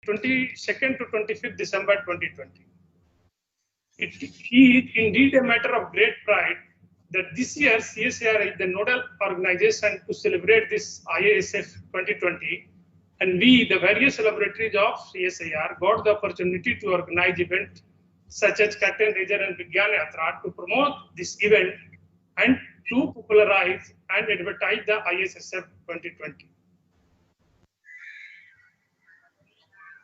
22nd to 25th December 2020. It is indeed a matter of great pride that this year CSIR is the nodal organization to celebrate this IISF 2020, and we, the various laboratories of CSIR, got the opportunity to organize events such as Curtain Raiser and Vigyan Yatra to promote this event and to popularize and advertise the IISF 2020.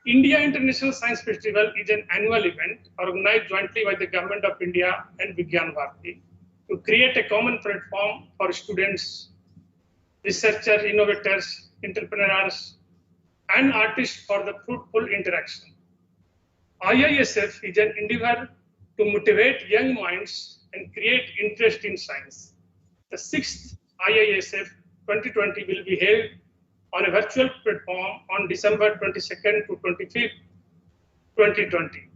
India International Science Festival is an annual event organized jointly by the Government of India and Vigyan Bharati to create a common platform for students, researchers, innovators, entrepreneurs, and artists for the fruitful interaction. IISF is an endeavor to motivate young minds and create interest in science. The 6th IISF 2020 will be held on a virtual platform on December 22nd to 25th, 2020.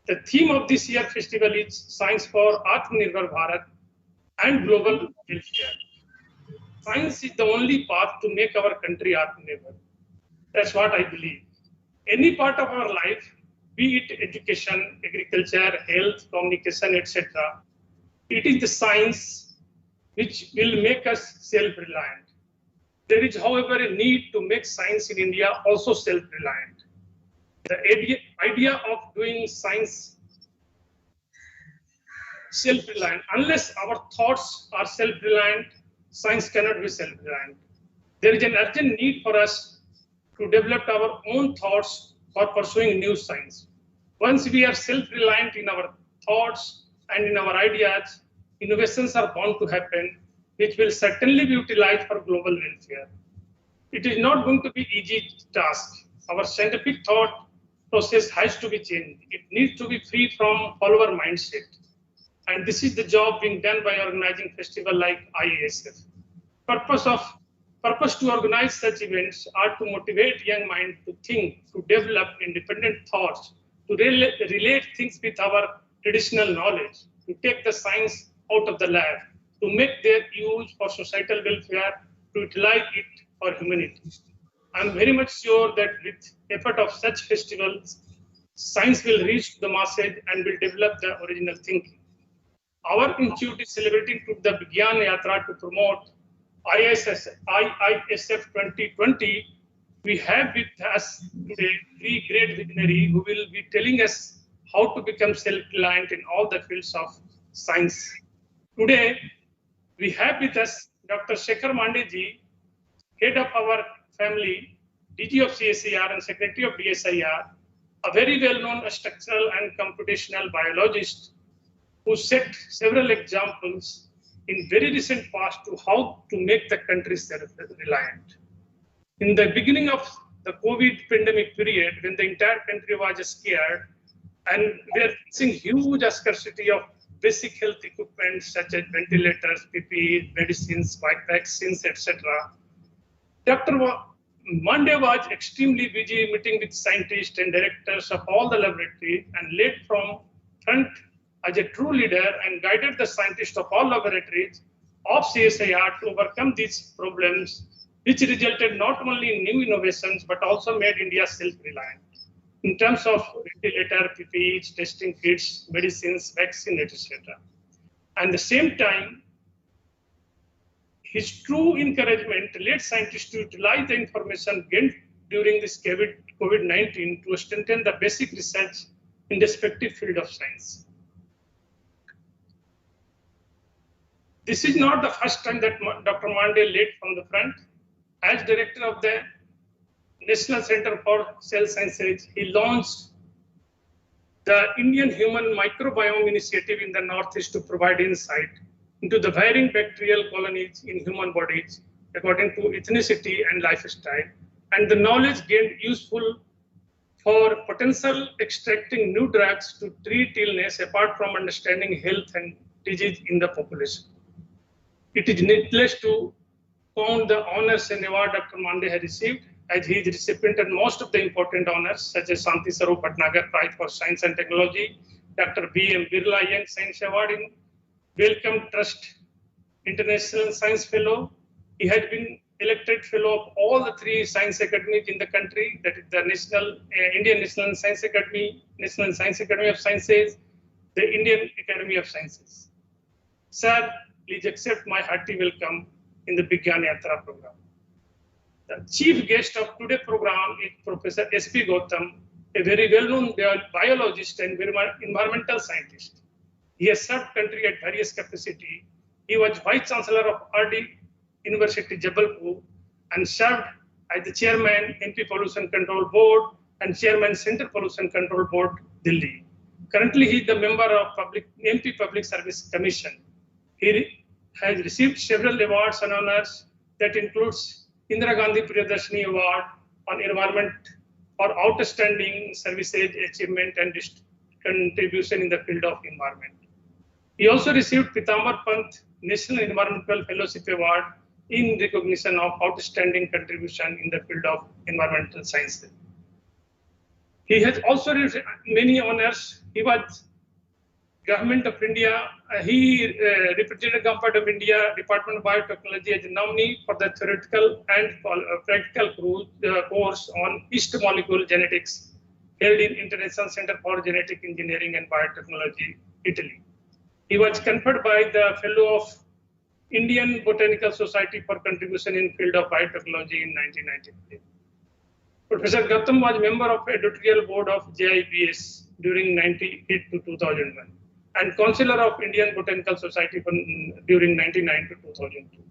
The theme of this year's festival is Science for Atmanirbhar Bharat and Global Welfare. Science is the only path to make our country Atmanirbhar. That's what I believe. Any part of our life, be it education, agriculture, health, communication, etc., it is the science which will make us self-reliant. There is, however, a need to make science in India also self-reliant. The idea of doing science self-reliant, unless our thoughts are self-reliant, science cannot be self-reliant. There is an urgent need for us to develop our own thoughts for pursuing new science. Once we are self-reliant in our thoughts and in our ideas, innovations are bound to happen, which will certainly be utilized for global welfare. It is not going to be an easy task. Our scientific thought process has to be changed. It needs to be free from follower mindset. And this is the job being done by organizing festival like IISF. Purpose to organize such events are to motivate young minds to think, to develop independent thoughts, to relate things with our traditional knowledge, to take the science out of the lab, to make their use for societal welfare, to utilize it for humanity. I'm very much sure that with effort of such festivals, science will reach the masses and will develop the original thinking. Our institute is celebrating to the Vigyan Yatra to promote IISF 2020. We have with us today 3 great visionaries who will be telling us how to become self-reliant in all the fields of science. Today, we have with us Dr. Shekhar Mandey ji, head of our family, DG of CSIR and Secretary of DSIR, a very well-known structural and computational biologist who set several examples in very recent past to how to make the country self-reliant. In the beginning of the COVID pandemic period, when the entire country was scared and we are facing huge scarcity of basic health equipment such as ventilators, PPE, medicines, vaccines, etc. Dr. Mandey was extremely busy meeting with scientists and directors of all the laboratories and led from front as a true leader and guided the scientists of all laboratories of CSIR to overcome these problems, which resulted not only in new innovations but also made India self-reliant in terms of ventilator, PPEs, testing kits, medicines, vaccine, etc. At the same time, his true encouragement led scientists to utilize the information gained during this COVID-19 to strengthen the basic research in the respective field of science. This is not the first time that Dr. Mandey led from the front. As director of the National Center for Cell Sciences, he launched the Indian Human Microbiome Initiative in the Northeast to provide insight into the varying bacterial colonies in human bodies according to ethnicity and lifestyle, and the knowledge gained useful for potential extracting new drugs to treat illness apart from understanding health and disease in the population. It is needless to count the honors and award Dr. Mandey has received, as he is recipient of most of the important honors such as Shanti Sarup Bhatnagar Prize for Science and Technology, Dr. B.M. Birla Young Science Award in Wellcome Trust International Science Fellow. He has been elected fellow of all the 3 science academies in the country, that is the Indian National Science Academy, National Science Academy of Sciences, the Indian Academy of Sciences. Sir, please accept my hearty welcome in the Vigyan Yatra program. The chief guest of today's program is Professor S.P. Gautam, a very well-known biologist and environmental scientist. He has served country at various capacity. He was Vice Chancellor of RD University, Jabalpur, and served as the Chairman, MP Pollution Control Board, and Chairman, Central Pollution Control Board, Delhi. Currently, he is the member of MP Public Service Commission. He has received several awards and honors that includes Indira Gandhi Priyadarshini Award on Environment for Outstanding Services, Achievement and Contribution in the Field of Environment. He also received Pitambar Pant National Environmental Fellowship Award in recognition of outstanding contribution in the field of environmental sciences. He has also received many honors. He was Government of India. He represented Government of India, Department of Biotechnology as a nominee for the theoretical and practical course on yeast molecule genetics held in International Center for Genetic Engineering and Biotechnology, Italy. He was conferred by the Fellow of Indian Botanical Society for contribution in field of biotechnology in 1993. Professor Gautam was member of editorial board of JIBS during 1998 to 2001 and Councillor of Indian Botanical Society during 1999 to 2002.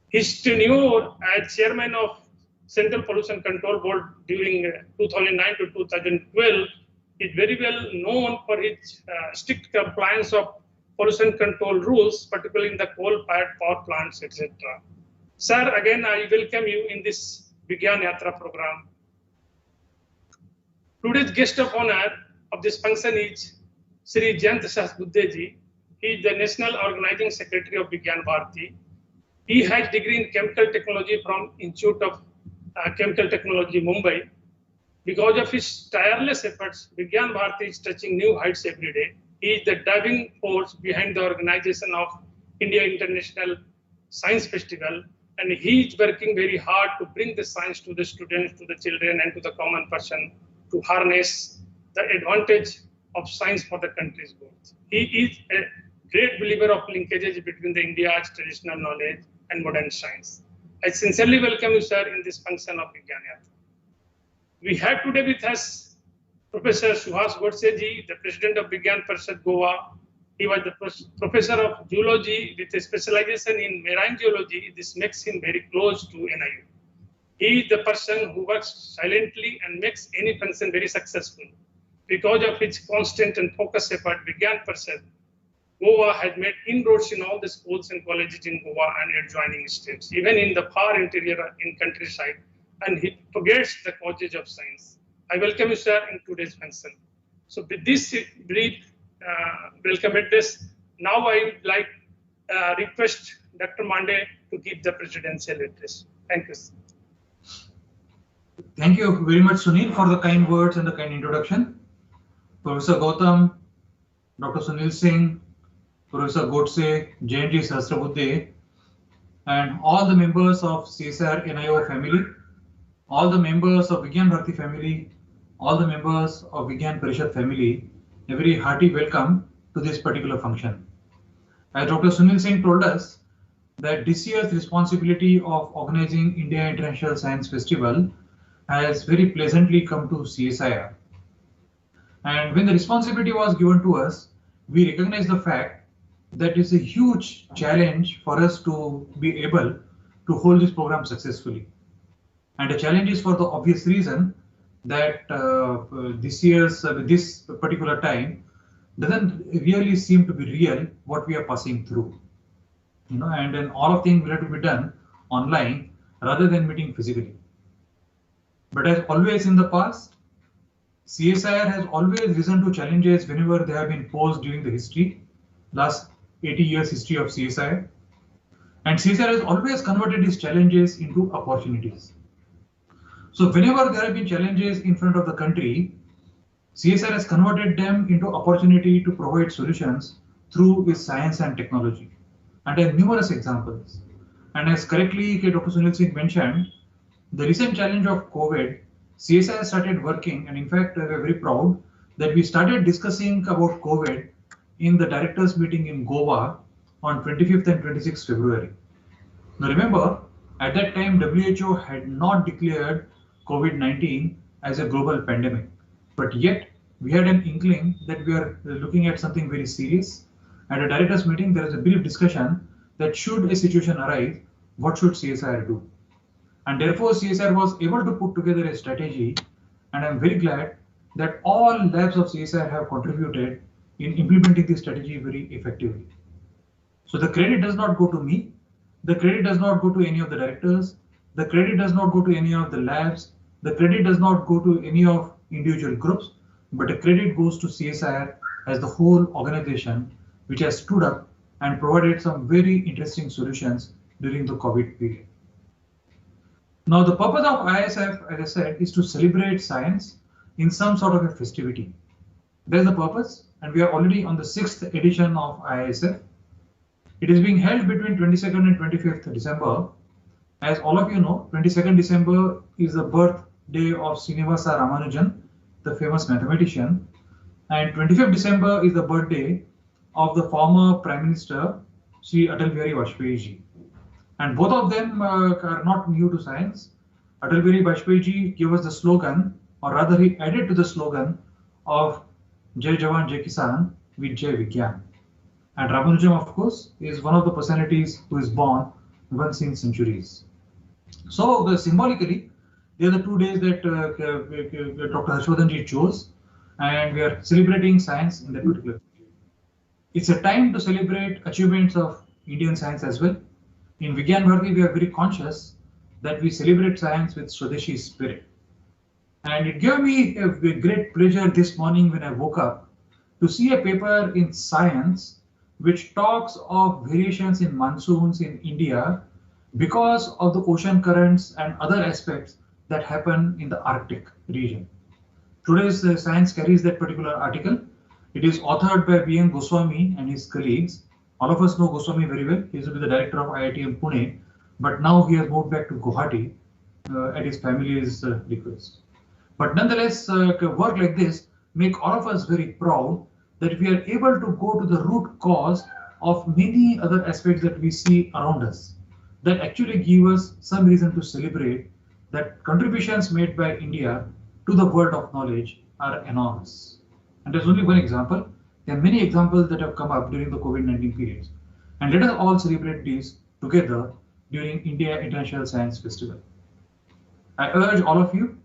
His tenure as Chairman of Central Pollution Control Board during 2009 to 2012 is very well known for its strict compliance of pollution control rules, particularly in the coal-fired power plants, etc. Sir, again, I welcome you in this Vigyan Yatra program. Today's guest of honor of this function is Sri Jayant Sahasbuddhe. He is the National Organizing Secretary of Vigyan Bharati. He has degree in Chemical Technology from Institute of Chemical Technology, Mumbai. Because of his tireless efforts, Vigyan Bharati is touching new heights every day. He is the driving force behind the organization of India International Science Festival, and he is working very hard to bring the science to the students, to the children, and to the common person to harness the advantage of science for the country's growth. He is a great believer of linkages between the India's traditional knowledge and modern science. I sincerely welcome you, sir, in this function of Vigyan Yatra. We have today with us Professor Subhas Godse ji, the President of Vigyan Parishad Goa. He was the Professor of Zoology with a specialization in marine geology. This makes him very close to NIU. He is the person who works silently and makes any function very successful. Because of his constant and focused effort, Vigyan Parishad Goa has made inroads in all the schools and colleges in Goa and adjoining states, even in the far interior in countryside, and he forgets the causes of science. I welcome you, sir, in today's function. So with this brief welcome address, now I would like request Dr. Mande to give the presidential address. Thank you. Thank you very much, Sunil, for the kind words and the kind introduction. Professor Gautam, Dr. Sunil Singh, Professor Godse, Jayant Sahasbuddhe, and all the members of CSIR NIO family, all the members of Vigyan Bharati family, all the members of Vigyan Parishad family, a very hearty welcome to this particular function. As Dr. Sunil Singh told us that this year's responsibility of organizing India International Science Festival has very pleasantly come to CSIR. And when the responsibility was given to us, we recognize the fact that it's a huge challenge for us to be able to hold this program successfully. And the challenge is for the obvious reason that this particular time doesn't really seem to be real what we are passing through. And then all of things will have to be done online rather than meeting physically. But as always in the past, CSIR has always risen to challenges whenever they have been posed during the history, last 80 years history of CSIR. And CSIR has always converted these challenges into opportunities. So whenever there have been challenges in front of the country, CSIR has converted them into opportunity to provide solutions through its science and technology. And there are numerous examples. And as correctly Dr. Sunil Singh mentioned, the recent challenge of COVID, CSI started working, and in fact, we're very proud that we started discussing about COVID in the directors meeting in Goa on 25th and 26th February. Now remember, at that time, WHO had not declared COVID-19 as a global pandemic, but yet we had an inkling that we are looking at something very serious. At a directors meeting, there was a brief discussion that should a situation arise, what should CSIR do? And therefore, CSIR was able to put together a strategy, and I'm very glad that all labs of CSIR have contributed in implementing this strategy very effectively. So the credit does not go to me, the credit does not go to any of the directors, the credit does not go to any of the labs, the credit does not go to any of individual groups, but the credit goes to CSIR as the whole organization, which has stood up and provided some very interesting solutions during the COVID period. Now, the purpose of ISF, as I said, is to celebrate science in some sort of a festivity. There's the purpose, and we are already on the 6th edition of ISF. It is being held between 22nd and 25th December. As all of you know, 22nd December is the birthday of Srinivasa Ramanujan, the famous mathematician, and 25th December is the birthday of the former Prime Minister, Sri Atal Bihari Vajpayee ji. And both of them are not new to science. Atal Bihari Vajpayee ji gave us the slogan, or rather he added to the slogan of Jai Jawan, Jai Kisan with Jai Vigyan. And Ramanujan, of course, is one of the personalities who is born once in centuries. So symbolically, they are the 2 days that Dr. Harshvardhan ji chose, and we are celebrating science in that particular period. It's a time to celebrate achievements of Indian science as well. In Vigyan Bharati, we are very conscious that we celebrate science with Swadeshi spirit. And it gave me a great pleasure this morning when I woke up to see a paper in Science which talks of variations in monsoons in India because of the ocean currents and other aspects that happen in the Arctic region. Today's Science carries that particular article. It is authored by B.N. Goswami and his colleagues. All of us know Goswami very well. He used to be the director of IITM Pune, but now he has moved back to Guwahati at his family's request. But nonetheless, work like this make all of us very proud that we are able to go to the root cause of many other aspects that we see around us, that actually give us some reason to celebrate that contributions made by India to the world of knowledge are enormous. And there's only one example. There are many examples that have come up during the COVID-19 periods. And let us all celebrate these together during India International Science Festival. I urge all of you,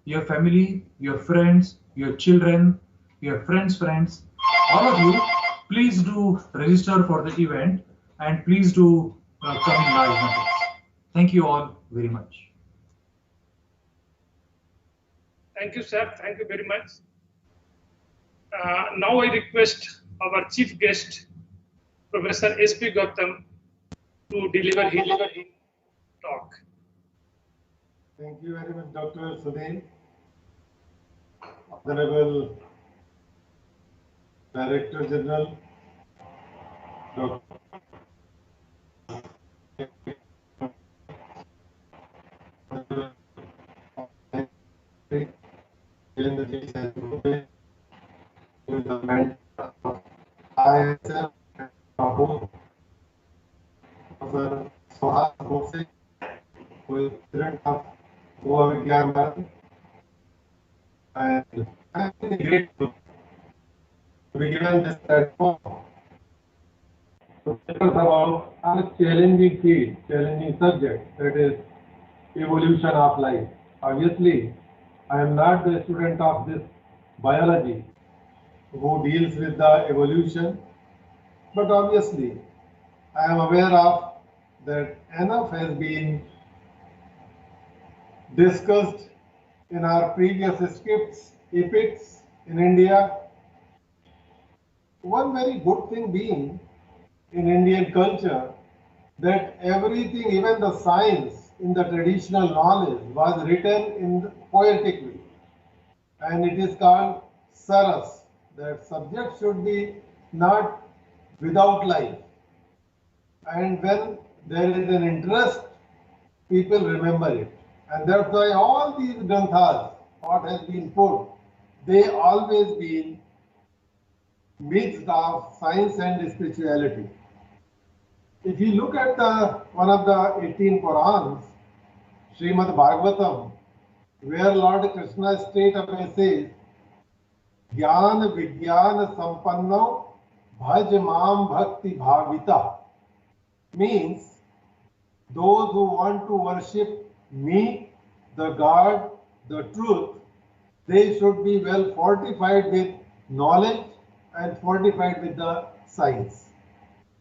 your family, your friends, your children, your friends, all of you, please do register for the event and please do come in large numbers. Thank you all very much. Thank you, sir. Thank you very much. Now I request our chief guest, Professor S.P. Gautam, to deliver his talk. Thank you very much, Dr. Sunil. Honorable Director General, Dr. ISF, Professor Suhas Godse, who is president of Goa Vigyan Bharati, and I'm very grateful to be given this platform to discuss about a challenging field, challenging subject, that is evolution of life. Obviously, I am not the student of this biology who deals with the evolution, but obviously I am aware of that enough has been discussed in our previous scripts, epics in India. One very good thing being in Indian culture that everything, even the science in the traditional knowledge, was written in poetically, and it is called saras. That subject should be not without life. And when there is an interest, people remember it. And that's why all these granthas, what has been put, they always been mixed of science and spirituality. If you look at one of the 18 Purans, Srimad Bhagavatam, where Lord Krishna straight away says, Jnana Vijnana Sampanno Bhaj Mam Bhakti Bhavita, means those who want to worship me, the God, the truth, they should be well fortified with knowledge and fortified with the science.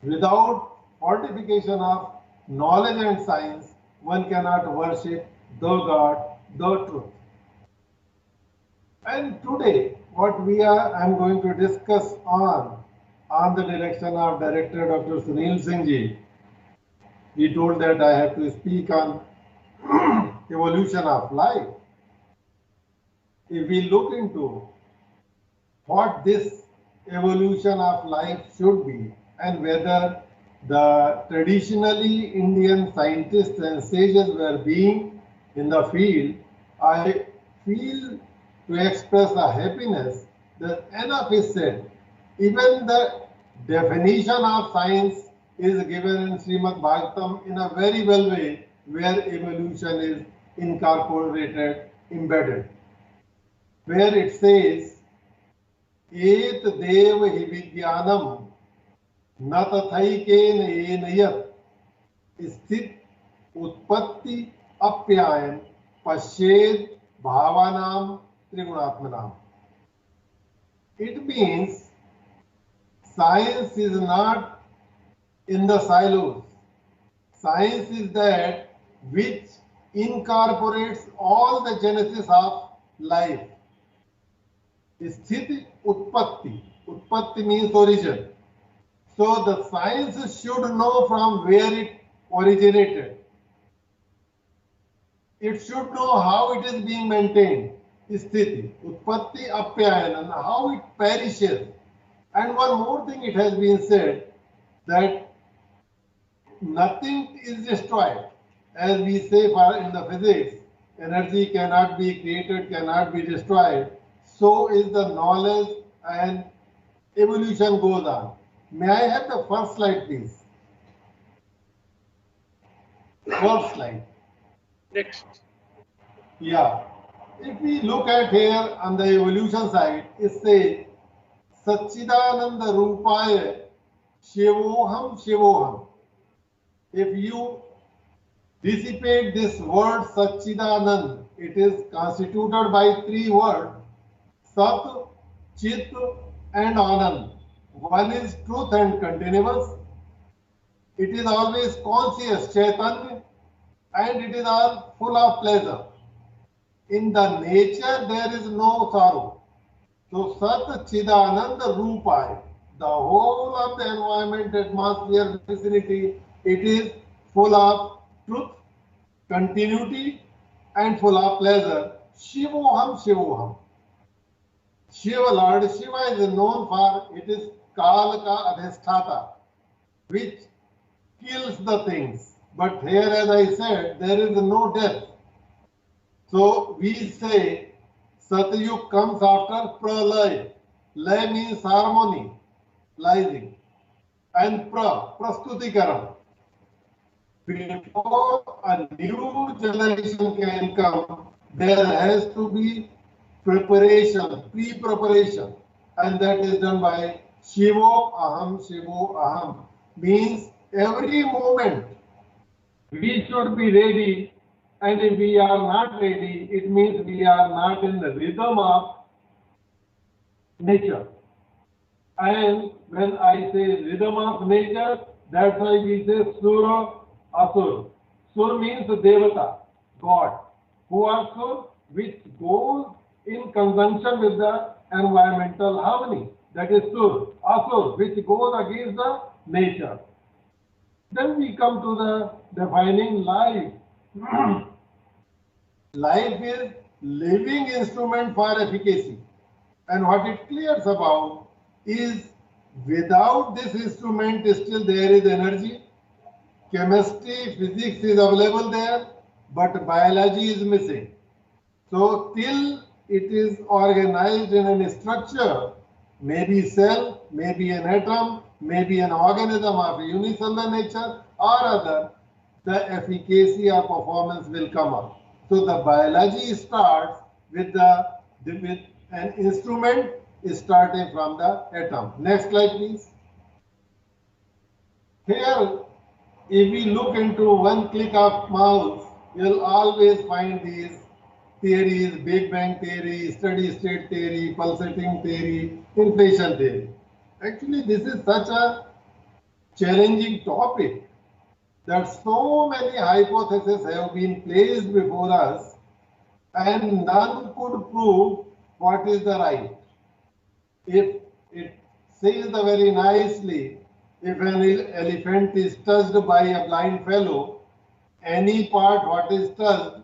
Without fortification of knowledge and science, one cannot worship the God, the truth. And today, what I'm going to discuss on the direction of Director Dr. Sunil Singh ji. He told that I have to speak on evolution of life. If we look into what this evolution of life should be and whether the traditionally Indian scientists and sages were being in the field, I feel to express a happiness that enough is said. Even the definition of science is given in Srimad Bhagavatam in a very well way, where evolution is incorporated, embedded, where it says, Et dev hi vidyanam na tathaikeन enayat sthit utpatti apyayan pashed bhavanam trigunatmanam. It means science is not in the silos. Science is that which incorporates all the genesis of life. Sthiti Utpatti. Utpatti means origin. So the science should know from where it originated. It should know how it is being maintained. Sthiti, Utpatti, Apyayan, and how it perishes. And one more thing it has been said, that nothing is destroyed. As we say in the physics, energy cannot be created, cannot be destroyed. So is the knowledge and evolution goes on. May I have the first slide, please? First slide. Next. Yeah. If we look at here on the evolution side, it says, Satchidananda Rupaya Shivoham Shivoham. If you dissipate this word Satchidanand, it is constituted by three words, Sat, Chit and Anand. One is truth and continuous. It is always conscious, Chaitanya, and it is all full of pleasure. In the nature, there is no sorrow. So, Sat Chidananda Rupaya, the whole of the environment, atmosphere, vicinity, it is full of truth, continuity, and full of pleasure. Shivoham Shivoham. Shiva, Lord Shiva is known for, it is Kalaka Adhesthata, which kills the things. But here, as I said, there is no death. So we say Satyug comes after Pralay. Lay means harmony, rising. And Prastutikaram. Before a new generation can come, there has to be preparation, pre-preparation. And that is done by Shivo Aham. Means every moment we should be ready. And if we are not ready, it means we are not in the rhythm of nature. And when I say rhythm of nature, that's why we say Sura Asur. Sur means Devata, God. Who are Sur? Which goes in conjunction with the environmental harmony. That is Sur. Asur, which goes against the nature. Then we come to the defining life. Life is living instrument for efficacy. And what it clears about is without this instrument still there is energy, chemistry, physics is available there, but biology is missing. So till it is organized in a structure, maybe cell, maybe an atom, maybe an organism of unicellular nature or other, the efficacy or performance will come up. So the biology starts with an instrument starting from the atom. Next slide, please. Here, if we look into one click of mouse, you'll always find these theories: Big Bang theory, steady state theory, pulsating theory, inflation theory. Actually, this is such a challenging topic that so many hypotheses have been placed before us and none could prove what is the right. If it says very nicely, if an elephant is touched by a blind fellow, any part what is touched,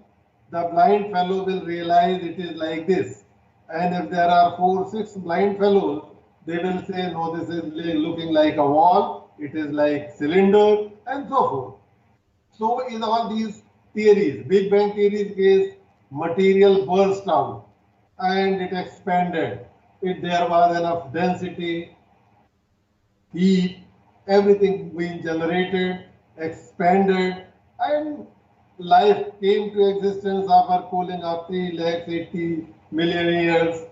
the blind fellow will realize it is like this. And if there are 4, 6 blind fellows, they will say, no, this is looking like a wall, it is like cylinder, and so forth. So in all these theories, Big Bang theory case, material burst out and it expanded. If there was enough density, heat, everything being generated, expanded, and life came to existence after cooling of 3,80,000,000 years,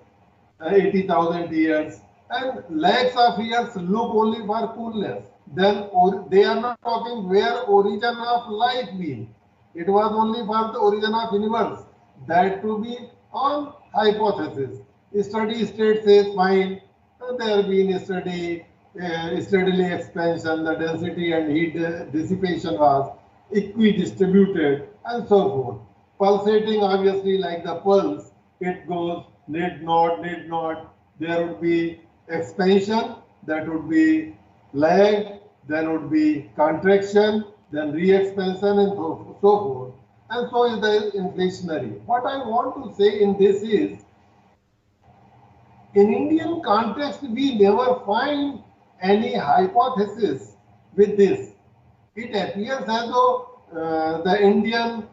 80,000 years, and lakhs of years look only for coolness. Then they are not talking where origin of life been. It was only for the origin of universe. That to be on hypothesis. Steady state says fine. There been steadily expansion, the density and heat dissipation was equidistributed and so forth. Pulsating, obviously, like the pulse, it goes need not. There would be expansion, that would be lag, then would be contraction, then re-expansion, and so forth. And so is the inflationary. What I want to say in this is, in Indian context, we never find any hypothesis with this. It appears as though the Indian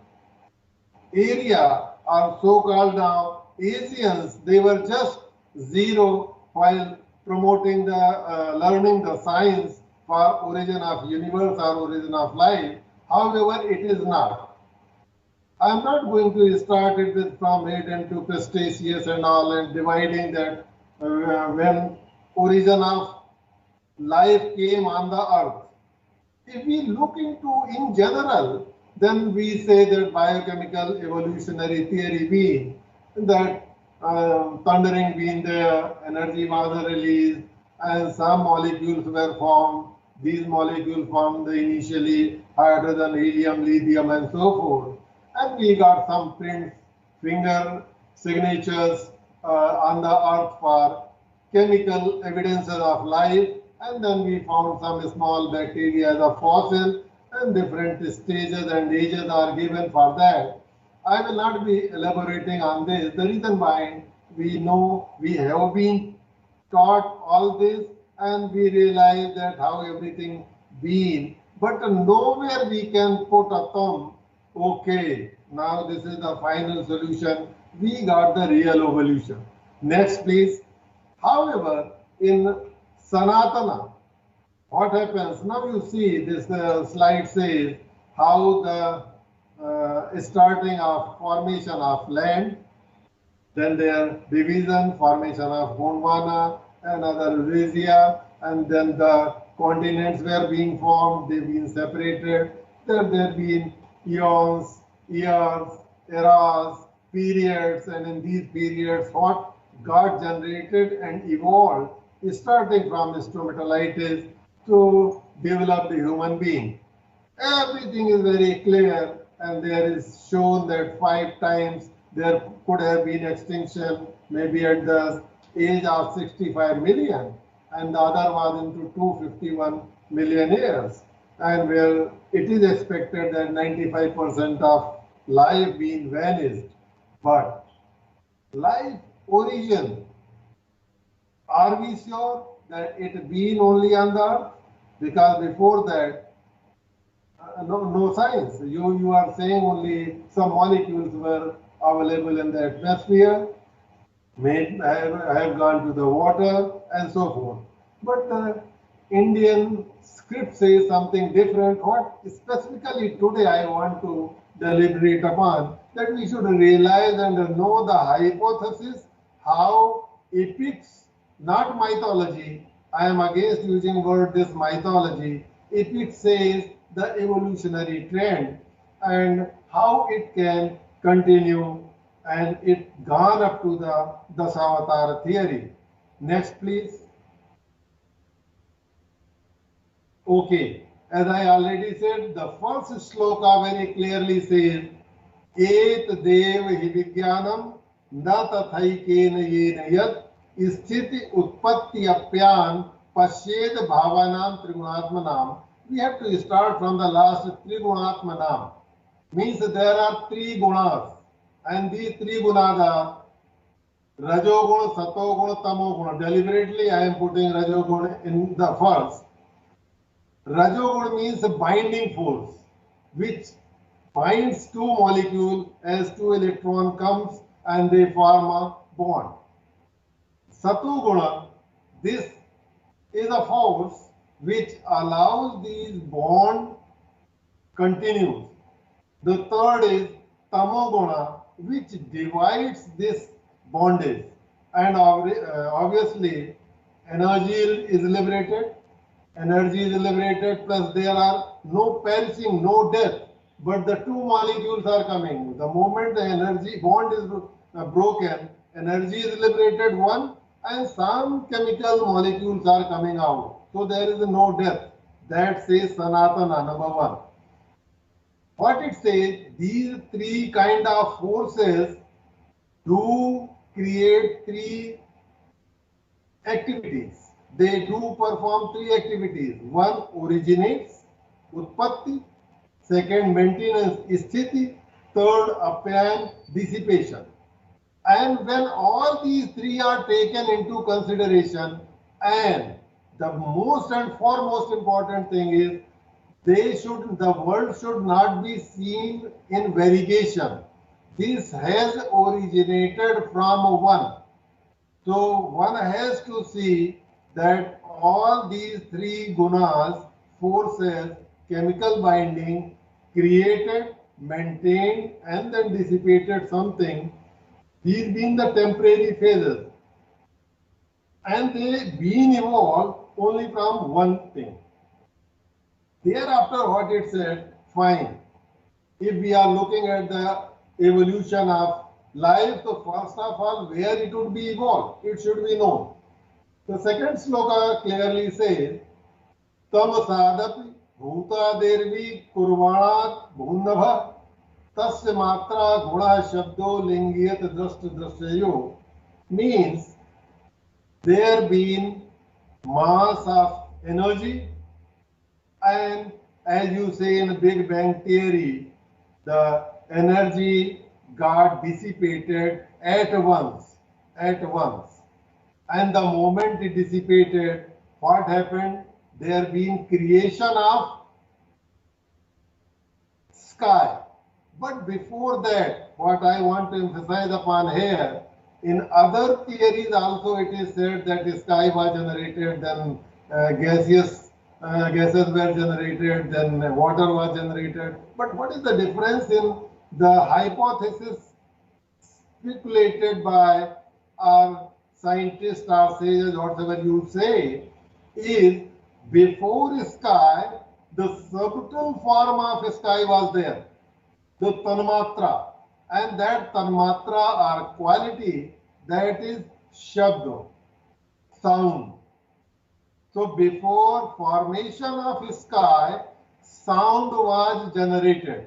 area or so-called now Asians, they were just zero while promoting the learning the science for origin of universe or origin of life. However, it is not. I am not going to start it with from Hayden to Cretaceous and all and dividing that when origin of life came on the earth. If we look into in general, then we say that biochemical evolutionary theory being that thundering being there, energy was released, and some molecules were formed. These molecules formed initially hydrogen, helium, lithium, and so forth. And we got some prints, finger signatures on the earth for chemical evidences of life. And then we found some small bacteria as a fossil, and different stages and ages are given for that. I will not be elaborating on this. The reason why we know we have been taught all this and we realize that how everything been, but nowhere we can put a thumb, okay, now this is the final solution. We got the real evolution. Next, please. However, in Sanatana, what happens? Now you see this slide says how the starting of formation of land, then their division, formation of Gondwana and other Eurasia, and then the continents were being formed, they've been separated. There have been eons, years, eras, periods, and in these periods what got generated and evolved, starting from stromatolitis to develop the human being. Everything is very clear, and there is shown that 5 times there could have been extinction, maybe at the age of 65 million, and the other was into 251 million years, and where it is expected that 95% of life being vanished. But life origin, are we sure that it been only on the earth? Because before that, no science. You are saying only some molecules were available in the atmosphere. I have gone to the water and so forth. But the Indian script says something different. What specifically today I want to deliberate upon, that we should realize and know the hypothesis how epics, not mythology. I am against using word this mythology. Epics says the evolutionary trend and how it can continue, and it gone up to the Dasavatar theory. Next, please. Okay, as I already said, the first sloka very clearly says, Et dev hi vigyanam na tathaikena yena yad sthiti utpatti apyan pashed bhavanam trigunatmanam. We have to start from the last trigunatmanam. Means there are three gunas, and these three gunas are Rajoguna, Satoguna, Tamoguna. Deliberately I am putting Rajoguna in the first. Rajoguna means a binding force which binds two molecules as two electron comes and they form a bond. Satoguna, this is a force which allows these bond continues. The third is Tamoguna, which divides this bondage, and obviously energy is liberated. Energy is liberated, plus there are no perishing, no death, but the two molecules are coming. The moment the energy bond is broken, energy is liberated, one, and some chemical molecules are coming out. So there is no death. That says Sanatana, number one. What it says, these three kind of forces do create three activities. They do perform three activities. One, originates, utpatti. Second, maintenance, sthiti. Third, apyan, dissipation. And when all these three are taken into consideration, and the most and foremost important thing is, the world should not be seen in variegation. This has originated from one. So one has to see that all these three gunas, forces, chemical binding, created, maintained, and then dissipated something, these being the temporary phases. And they being evolved only from one thing. Thereafter, what it said, fine. If we are looking at the evolution of life, so first of all, where it would be evolved, it should be known. The second sloka clearly says, Tam sadapi bhuta dervi kurvanat bhunabha tasya matra guna shabdo lingiyat drashta drashtayo, means there being mass of energy, and as you say in the Big Bang theory, the energy got dissipated at once. And the moment it dissipated, what happened? There been creation of sky. But before that, what I want to emphasize upon here, in other theories also it is said that the sky was generated, then gases were generated, then water was generated. But what is the difference in the hypothesis speculated by our scientists, our sages, whatever you say, is before sky, the subtle form of sky was there, the tanmatra, and that tanmatra or quality, that is shabdo, sound. So before formation of sky, sound was generated.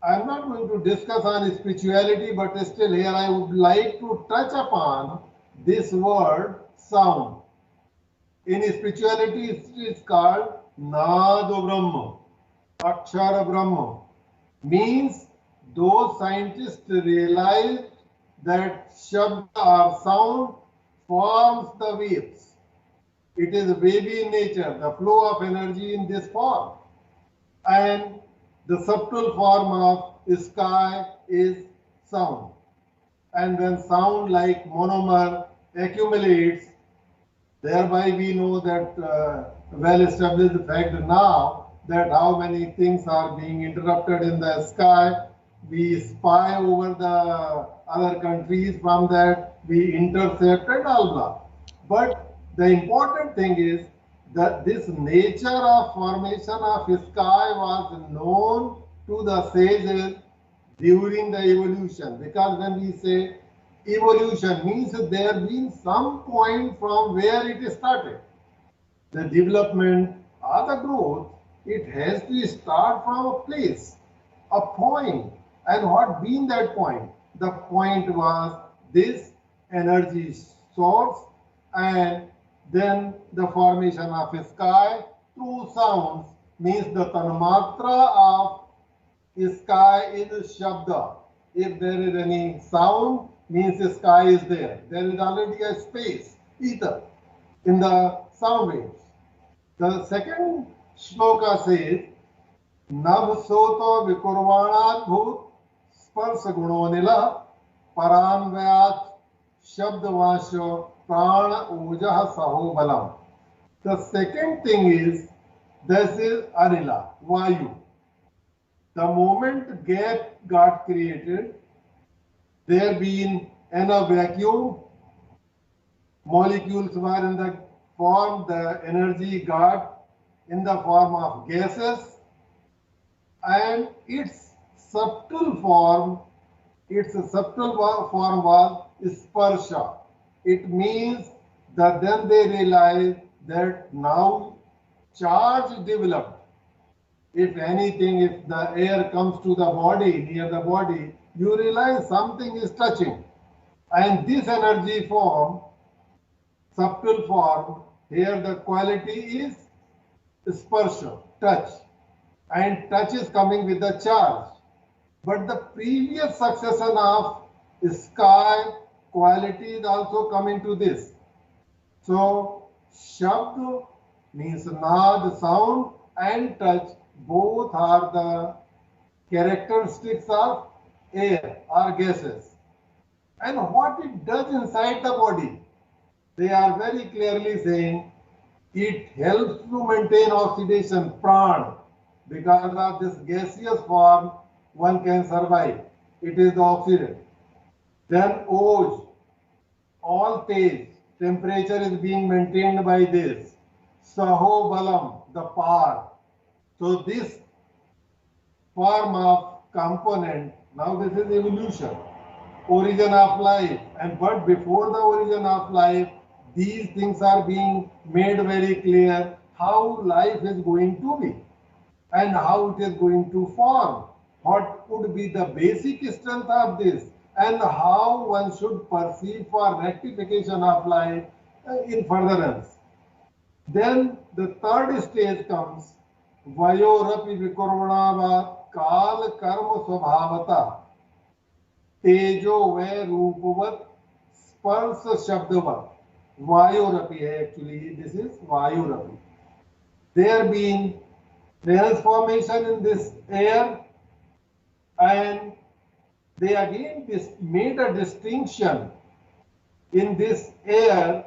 I am not going to discuss on spirituality, but still here I would like to touch upon this word sound. In spirituality it is called Nado Brahma, Akshara Brahma. Means those scientists realized that Shabda or sound forms the waves. It is wavy in nature, the flow of energy in this form. and the subtle form of sky is sound. And when sound like monomer accumulates, thereby we know that well-established fact now that how many things are being interrupted in the sky. We spy over the other countries, from that we intercept and all that. But the important thing is that this nature of formation of sky was known to the sages during the evolution, because when we say evolution means there been some point from where it started. The development or the growth, it has to start from a place, a point. And what been that point? The point was this energy source, and then the formation of sky through sounds means the tanmatra of sky is shabda. If there is any sound, means sky is there. There is already a space, ether, in the sound waves. The second shloka says, Nav soto vikurvanat bhut sparsa gunonila paranvayat shabdvasho prana ujah saho balam. The second thing is, this is anila, vayu. The moment gap got created, there being in a vacuum, molecules were in the form, the energy got in the form of gases, and its subtle form was sparsha. It means that then they realized that now charge developed. If anything, if the air comes to the body, near the body, you realize something is touching. And this energy form, subtle form, here the quality is sparsha, touch. And touch is coming with the charge. But the previous succession of sky quality is also coming to this. So, shabd means nad, sound, and touch, both are the characteristics of air or gases. And what it does inside the body, they are very clearly saying it helps to maintain oxidation, pran, because of this gaseous form one can survive. It is the oxidant. Then oj, all phase, temperature is being maintained by this. Saho balam, the power. So this form of component, now this is evolution, origin of life. And but before the origin of life, these things are being made very clear how life is going to be and how it is going to form. What could be the basic strength of this, and how one should perceive for rectification of life in furtherance. Then the third stage comes, Vayorapi Vikurvanava Kal Karma Swabhavata Tejo Ve Rupavat Sparsa Shabdavat. Vayorapi, actually, this is Vayorapi. There being transformation in this air, and they again made a distinction. In this air,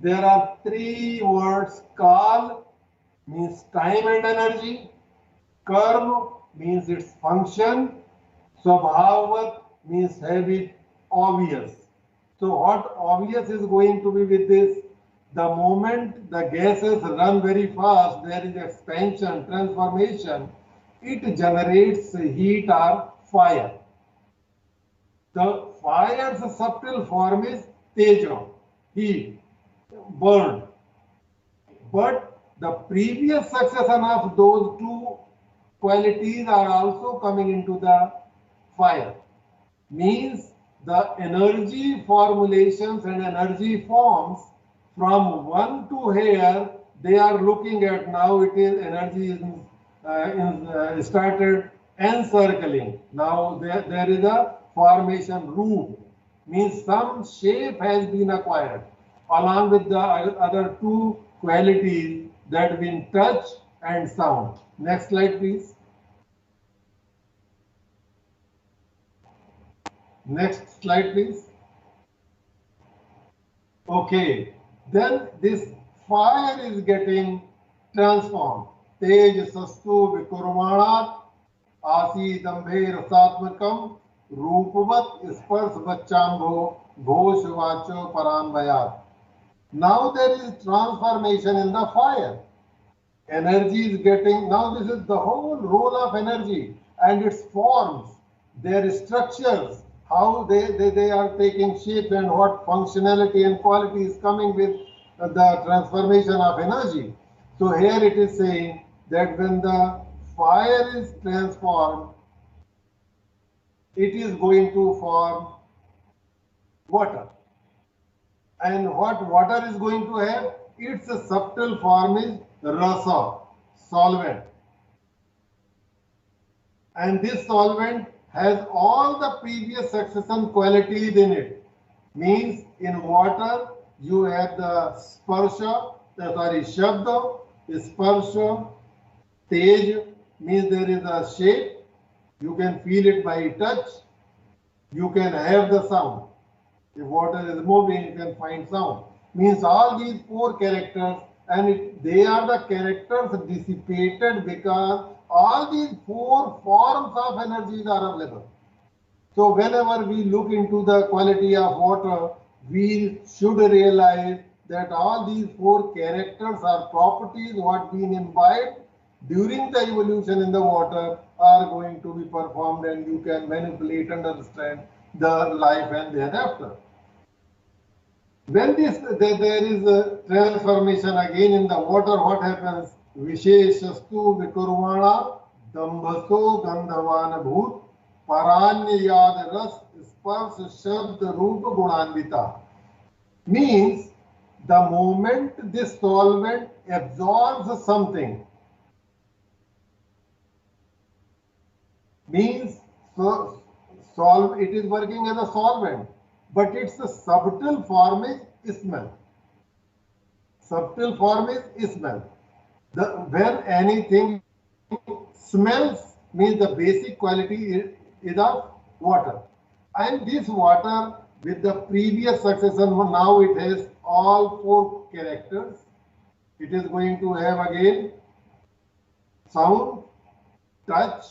there are three words. Kal means time and energy. Karma means its function. Swabhavat means habit, obvious. So what obvious is going to be with this? The moment the gases run very fast, there is expansion, transformation, it generates heat or fire. The fire's subtle form is tejo, heat, burn. But the previous succession of those two qualities are also coming into the fire. Means the energy formulations and energy forms from one to here, they are looking at now. It is energy is started encircling. Now there is a formation root, means some shape has been acquired along with the other two qualities that have been touch and sound. Next slide, please. Next slide, please. Okay, then this fire is getting transformed. Tej sastu vikurmanat asi dambhe rasatmakam रूपवत स्पर्श बच्चाम्भो घोष वाचो paranvayat. Now there is transformation in the fire. Energy is getting, now this is the whole role of energy and its forms, their structures, how they are taking shape and what functionality and quality is coming with the transformation of energy. So here it is saying that when the fire is transformed, it is going to form water. And what water is going to have? Its subtle form is rasa, solvent. And this solvent has all the previous succession qualities in it. Means in water you have the sparsha, shabda, sparsha, tej means there is a shape. You can feel it by touch. You can have the sound. If water is moving, you can find sound. Means all these four characters, and they are the characters dissipated because all these four forms of energies are available. So whenever we look into the quality of water, we should realize that all these four characters or properties what been imbibed during the evolution in the water are going to be performed, and you can manipulate and understand the life and thereafter. When there is a transformation again in the water, what happens? Visheshastu vikurvana dambhaso gandhavan bhut paranya yad ras spars shabd roop gunanvita. Means the moment this solvent absorbs something, means it is working as a solvent, but its subtle form is smell. Subtle form is smell. When anything smells, means the basic quality is of water. And this water with the previous succession, now it has all four characters. It is going to have again sound, touch,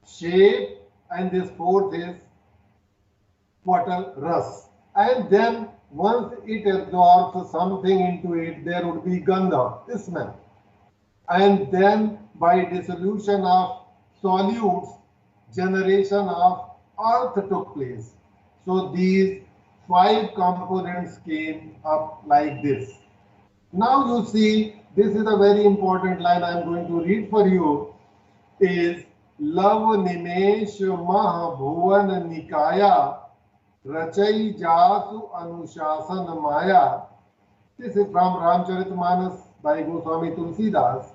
shape, and this fourth is water ras. And then once it absorbs something into it, there would be gandha, smell. And then by dissolution of solutes, generation of earth took place. So these five components came up like this. Now you see, this is a very important line I am going to read for you, is Lav Nimesh Mah Bhuvan Nikaya Rachai Jasu Anushasan Maya. This is from Ramcharitmanas by Goswami Tulsidas.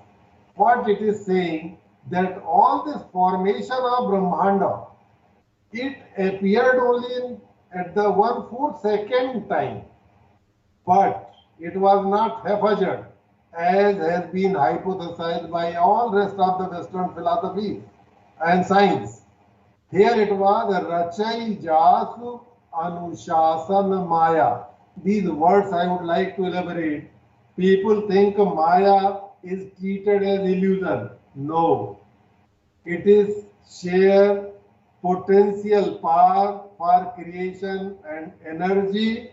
What it is saying, that all this formation of Brahmanda, it appeared only at the 1/4 second time, but it was not haphazard, as has been hypothesized by all rest of the Western philosophy and science. Here it was Rachai Jasu Anushasan Maya. These words I would like to elaborate. People think Maya is treated as illusion. No. It is sheer potential power for creation and energy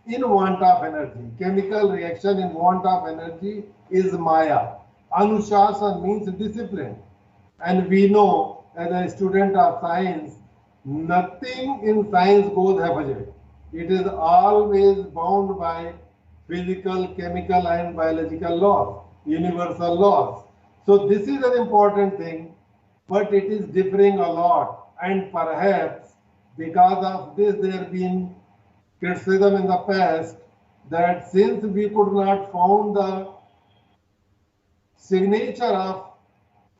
in want of energy. Chemical reaction in want of energy is Maya. Anushasan means discipline. And we know, as a student of science, nothing in science goes haphazard. It is always bound by physical, chemical, and biological laws, universal laws. So this is an important thing, but it is differing a lot. And perhaps because of this, there have been criticism in the past that since we could not found the signature of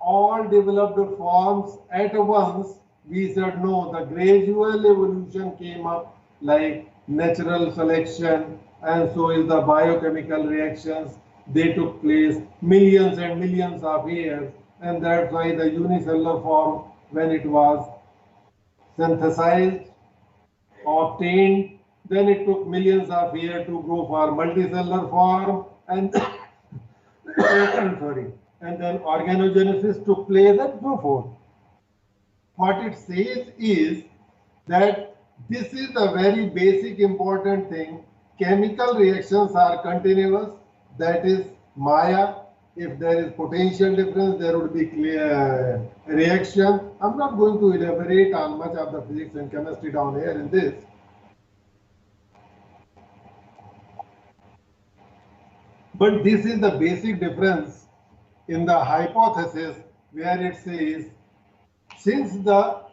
all developed forms at once, we said no, the gradual evolution came up like natural selection, and so is the biochemical reactions. They took place millions and millions of years, and that's why the unicellular form, when it was synthesized obtained. Then it took millions of years to go for multicellular form, and sorry, and then organogenesis took place and so forth. What it says is that this is the very basic important thing. Chemical reactions are continuous, that is Maya. If there is potential difference, there would be clear reaction. I'm not going to elaborate on much of the physics and chemistry down here in this. But this is the basic difference in the hypothesis, where it says, since the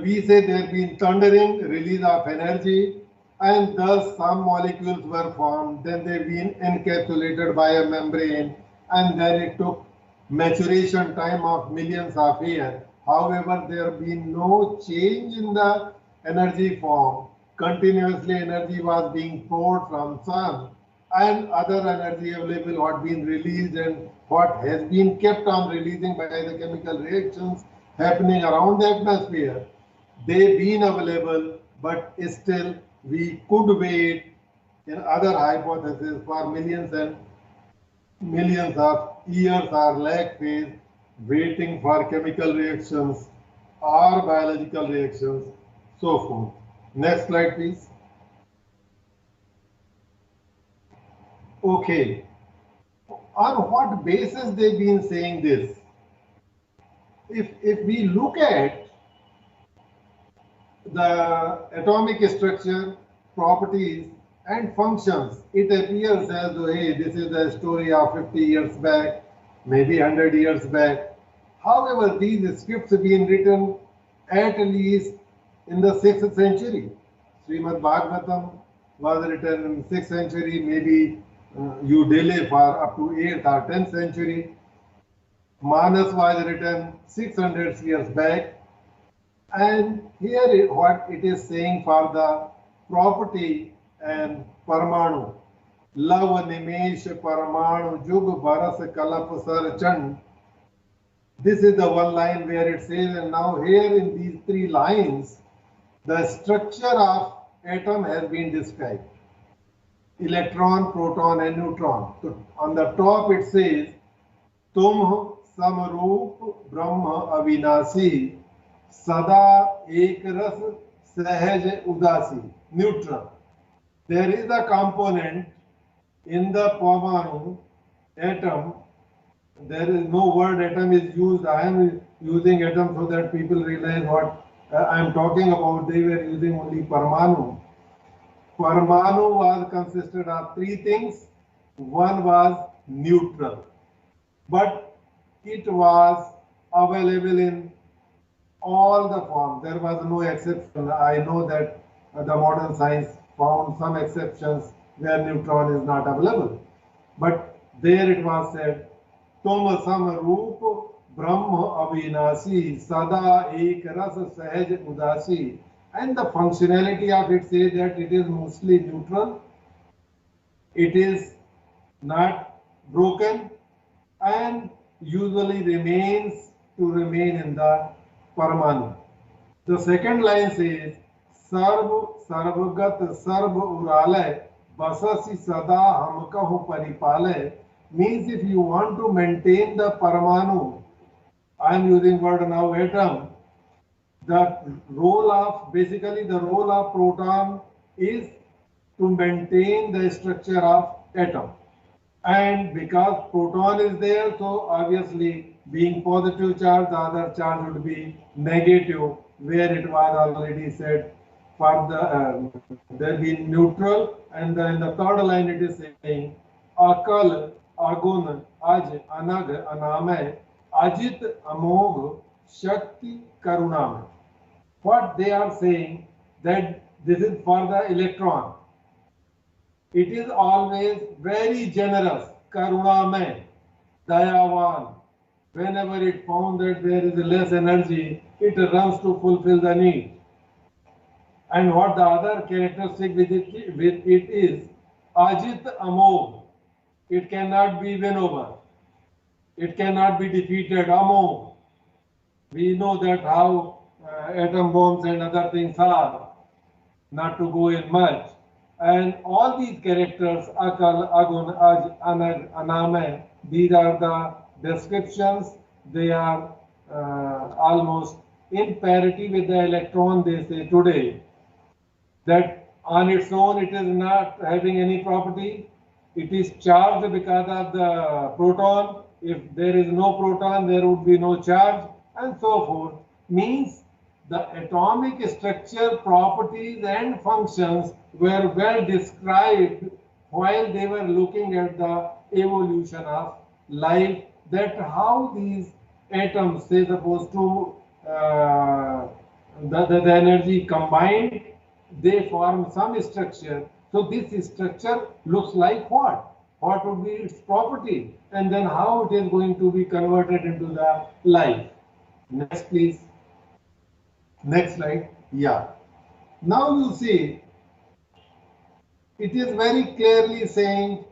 we say there has been thundering release of energy, and thus some molecules were formed, then they've been encapsulated by a membrane, and then it took maturation time of millions of years. However, there have been no change in the energy form. Continuously energy was being poured from sun, and other energy available had been released, and what has been kept on releasing by the chemical reactions happening around the atmosphere. They've been available, but still we could wait in other hypotheses for millions and millions of years or lag phase, waiting for chemical reactions or biological reactions, so forth. Next slide, please. Okay. On what basis they've been saying this? If we look at the atomic structure, properties, and functions, it appears as though, hey, this is the story of 50 years back, maybe 100 years back. However, these scripts have been written at least in the 6th century. Srimad Bhagavatam was written in 6th century, maybe you delay for up to 8th or 10th century. Manas was written 600 years back. And here what it is saying for the property and Paramanu. Lav Nimesh Paramanu Jug Bharas Kalap Sar Chand. This is the one line where it says, and now here in these 3 lines, the structure of atom has been described. Electron, proton, and neutron. So on the top it says, Tum Samarup Brahma Avinasi Sada Ek Ras Sahaj Udasi. Neutral. There is a component in the Parmanu atom. There is no word atom is used. I am using atom so that people realize what I am talking about. They were using only Parmanu. Parmanu was consisted of 3 things. One was neutral, but it was available in all the forms. There was no exception. I know that the modern science found some exceptions where neutron is not available. But there it was said, Tum Samarup Brahma Avinasi Sada Ek Ras Sahaj Udasi. And the functionality of it says that it is mostly neutral, it is not broken, and usually remains to remain in the Paramanu. The second line says, Sarv Sarvagat Sarv Uralay Basasi Sada Hamkahu Paripalay. Means if you want to maintain the Paramanu, I am using word now atom, the role of proton is to maintain the structure of atom. And because proton is there, so obviously being positive charge, the other charge would be negative, where it was already said for the there being neutral. And then in the third line it is saying Akal, Agun, Aj, Anag, Anamay, Ajit, Amog, Shakti, Karunamay. What they are saying that this is for the electron. It is always very generous, Karunamay, Dayavan. Whenever it found that there is less energy, it runs to fulfill the need. And what the other characteristic with it is, Ajit Amog. It cannot be won over. It cannot be defeated. Amog. We know that how atom bombs and other things are, not to go in much. And all these characters, akal, agun, aj, anag, aname, these are the descriptions. They are almost in parity with the electron, they say today. That on its own it is not having any property. It is charged because of the proton. If there is no proton, there would be no charge, and so forth. Means the atomic structure, properties and functions were well described while they were looking at the evolution of life, that how these atoms, say suppose to the energy combined, they form some structure. So this structure looks like what? What would be its property? And then how it is going to be converted into the life. Next, please. Next slide. Yeah. Now you see, it is very clearly saying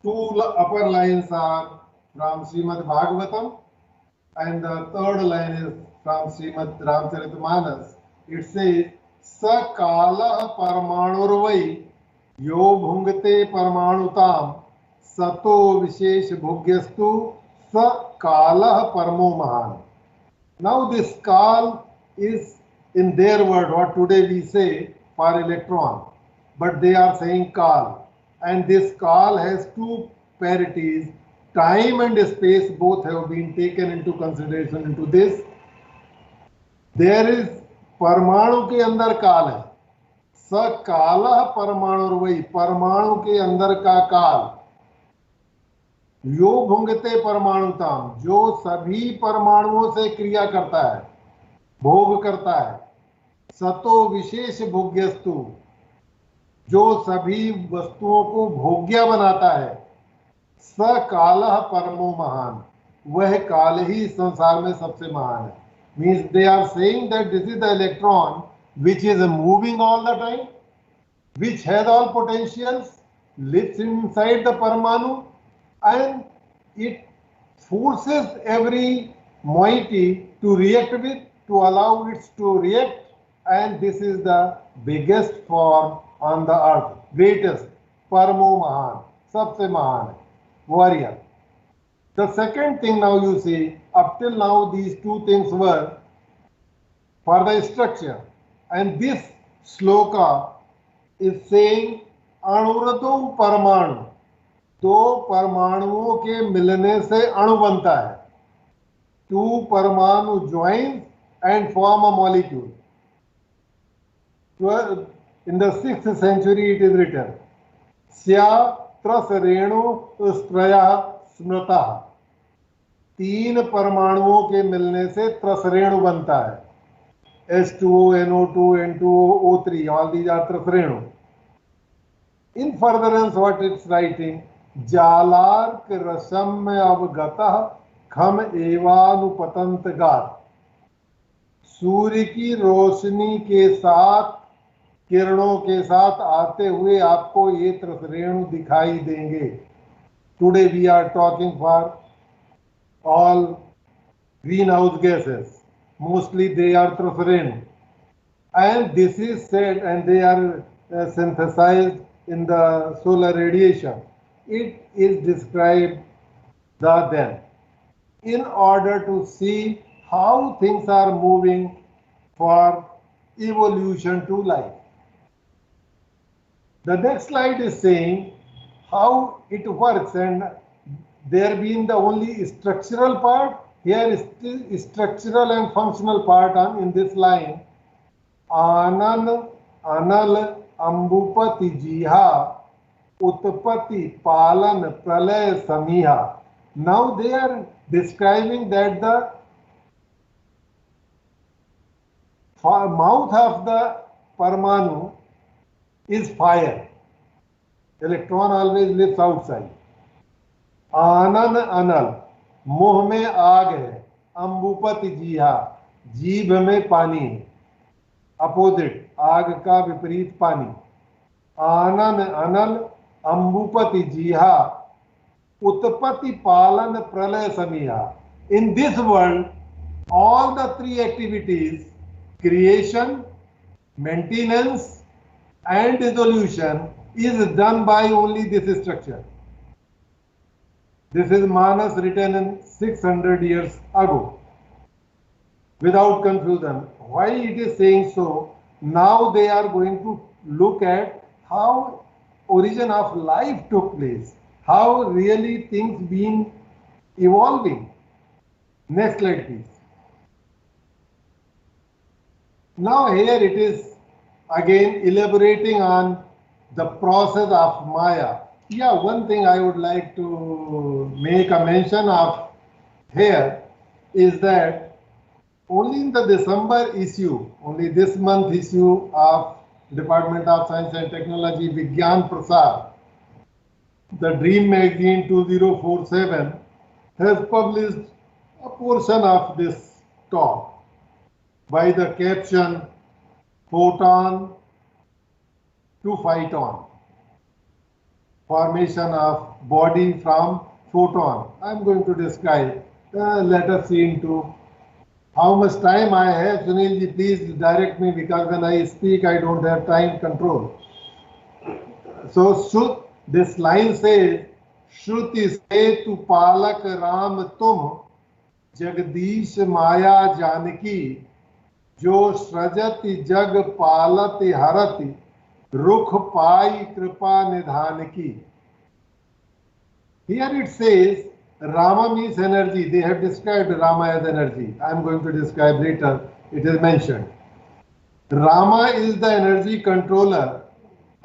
two upper lines are from Srimad Bhagavatam and the third line is from Srimad Ramcharitmanas. It says, Sakala Paramanurvai Yo Bhungate Paramanutam Sato Vishesh Bhugyastu Sakala Paramo Mahan. Now this kal is in their word, what today we say for electron, but they are saying kal. And this kal has two parities. Time and space both have been taken into consideration into this. There is परमाणु के अंदर काल है, स काल परमाणु वही परमाणु के अंदर का काल, यो भुंगते परमाणुताम, जो सभी परमाणुओं से क्रिया करता है, भोग करता है, सतो विशेष भोग्यस्तु, जो सभी वस्तुओं को भोग्य बनाता है, स काल परमो महान, वह काल ही संसार में सबसे महान है. Means they are saying that this is the electron which is moving all the time, which has all potentials, lives inside the Paramanu, and it forces every moiety to react with, to allow it to react, and this is the biggest form on the earth, greatest, Paramo Mahan, Sabse Mahan, warrior. The second thing now you see, up till now these two things were for the structure, and this sloka is saying Anuradho Paramanu, दो परमाणुओं के मिलने से अणु बनता है. Two परमाणु join and form a molecule. In the 6th century it is written, Sya tras renu straya स्मृता, तीन परमाणुओं के मिलने से त्रसरेणु बनता है. H2O, NO2, N2O, O3, all these are त्रसरेणु. In furtherance, what it's writing, जालार्क रसम अवगतः खम एवानुपतंत गात, सूर्य की रोशनी के साथ, किरणों के साथ आते हुए आपको ये त्रसरेणु दिखाई देंगे. Today we are talking for all greenhouse gases. Mostly they are त्रसरेणु. And this is said, and they are synthesized in the solar radiation. It is described then in order to see how things are moving for evolution to life. The next slide is saying how it works, and there being the only structural part, here is still structural and functional part in this line. Anan, anal, ambupati jiha, utpati, palan, pralay, samiha. Now they are describing that the mouth of the Parmanu is fire. Electron always lives outside. आनन अनल, मुंह में आग है. अम्बुपति जीहा, जीभ में पानी है. Opposite, आग का विपरीत पानी. आनन अनल, अम्बुपति जीहा, उत्पत्ति पालन प्रलय समीहा. In this world, all the three activities creation, maintenance, and dissolution is done by only this structure. This is Manas written in 600 years ago. Without confusion. Why it is saying so? Now they are going to look at how origin of life took place, how really things been evolving. Next slide, please. Now here it is again elaborating on the process of Maya. Yeah, one thing I would like to make a mention of here is that only in the December issue, only this month issue of Department of Science and Technology, Vigyan Prasar, the Dream Magazine 2047 has published a portion of this talk by the caption Photon to Phyton, formation of body from photon. I'm going to describe. Let us see into how much time I have. Sunilji, please direct me, because when I speak, I don't have time control. So this line says, Shruti se tu palak Ram tum, Jagdish Maya Janaki, Jo Srajati Jag Palati Harati, Rukh Pai Kripa Nidhanaki. Here it says, Rama means energy. They have described Rama as energy. I am going to describe later. It is mentioned. Rama is the energy controller,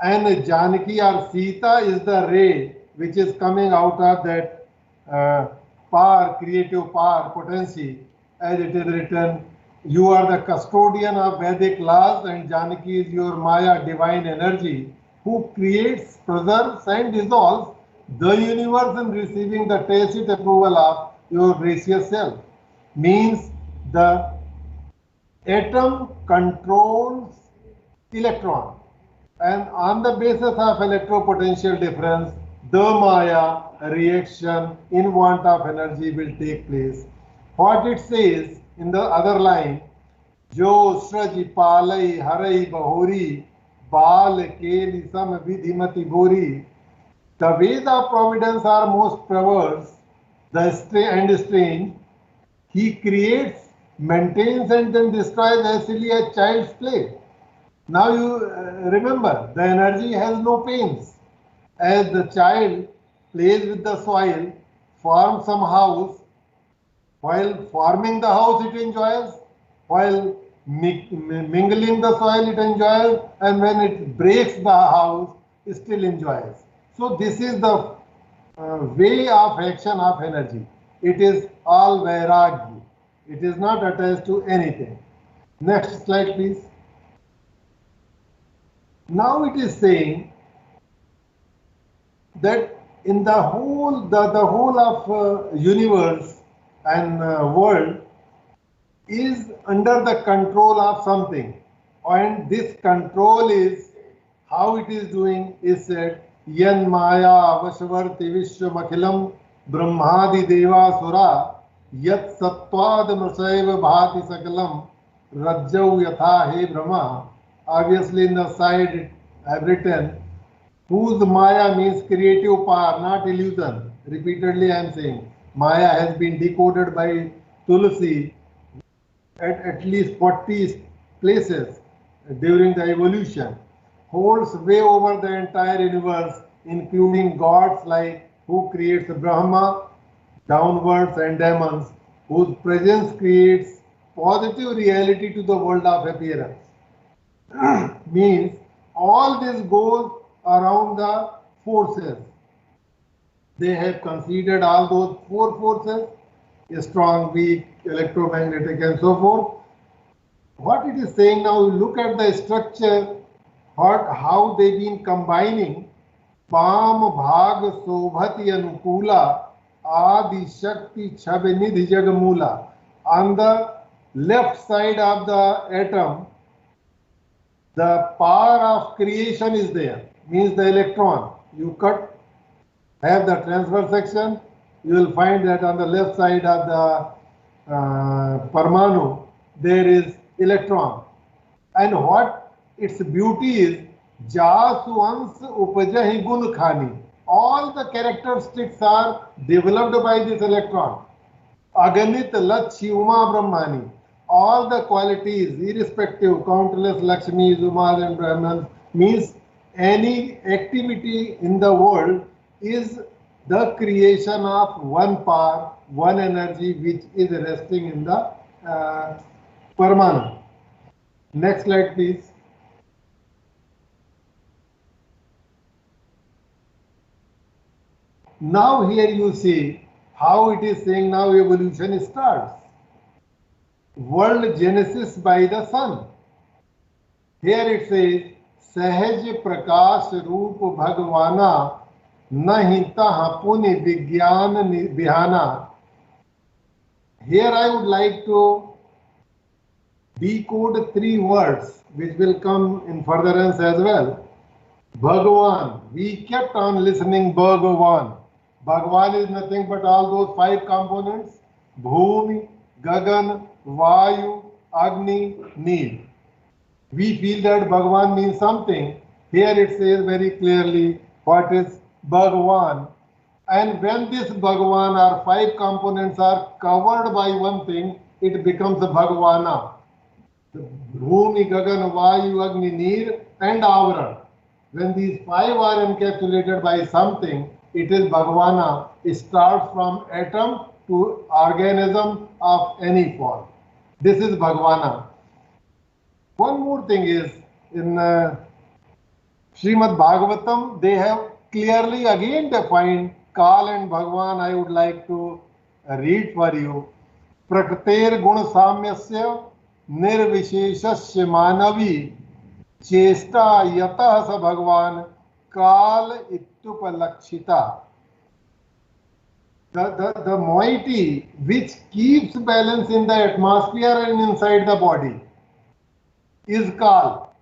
and Janaki or Sita is the ray which is coming out of that power, creative power, potency. As it is written, you are the custodian of Vedic laws, and Janaki is your Maya, divine energy, who creates, preserves, and dissolves the universe in receiving the tacit approval of your gracious self. Means the atom controls electron, and on the basis of electropotential difference, the Maya reaction in want of energy will take place. What it says in the other line, Jo Sraji Palai Harai Bahori Bal Keli Sam Vidhimati Bori. The ways of providence are most perverse and strange. He creates, maintains, and then destroys as silly as child's play. Now you remember, the energy has no pains. As the child plays with the soil, forms some house. While forming the house, it enjoys. While mingling the soil, it enjoys. And when it breaks the house, it still enjoys. So this is the way of action of energy. It is all vairagya. It is not attached to anything. Next slide, please. Now it is saying that in the whole, the whole of universe and world is under the control of something, and this control is how it is doing is said. Yan Maya Vashvarti Vishwamakhilam Brahmadi Deva Sura Yat Sattvad Mrasaiva Bhati Sakalam Rajau Yatha He Brahma. Obviously in the side I have written, whose Maya means creative power, not illusion. Repeatedly I am saying, Maya has been decoded by Tulsi at least 40 places during the evolution. Holds way over the entire universe, including gods like who creates Brahma, downwards, and demons, whose presence creates positive reality to the world of appearance. Means all this goes around the forces. They have considered all those four forces, strong, weak, electromagnetic, and so forth. What it is saying now, look at the structure, how they've been combining Pam Bhag Sobhati Anukula Adi Shakti Chabinidhi Jagamula. On the left side of the atom, the power of creation is there, means the electron. You have the transverse section, you will find that on the left side of the Parmanu, there is electron. And what its beauty is, Jaswans Upajahi Gun Khani. All the characteristics are developed by this electron. Aganit Lakshi Uma Brahmani. All the qualities, irrespective, countless Lakshmis, Umas and Brahmans, means any activity in the world is the creation of one power, one energy which is resting in the Paramanu. Next slide, please. Now here you see how it is saying now evolution starts. World genesis by the sun. Here it says, Sahaj Prakash Roop Bhagavana Nahita Puni Vigyan Vihana. Here I would like to decode 3 words which will come in furtherance as well. Bhagavan. We kept on listening Bhagavan. Bhagavan is nothing but all those 5 components. Bhumi, Gagan, Vayu, Agni, Neel. We feel that Bhagavan means something. Here it says very clearly what is Bhagavan. And when this Bhagavan or 5 components are covered by one thing, it becomes a Bhagavana. Bhumi, Gagan, Vayu, Agni, Neel and Avaran. When these 5 are encapsulated by something, it is Bhagavana. It starts from atom to organism of any form. This is Bhagavana. One more thing is, in Srimad Bhagavatam, they have clearly again defined Kal and Bhagavan. I would like to read for you. Prakriter gun samyasya nirvisheshasya manavi chesta yatah sa Bhagavan Kal ityupalakshita. The moiety which keeps balance in the atmosphere and inside the body is Kal.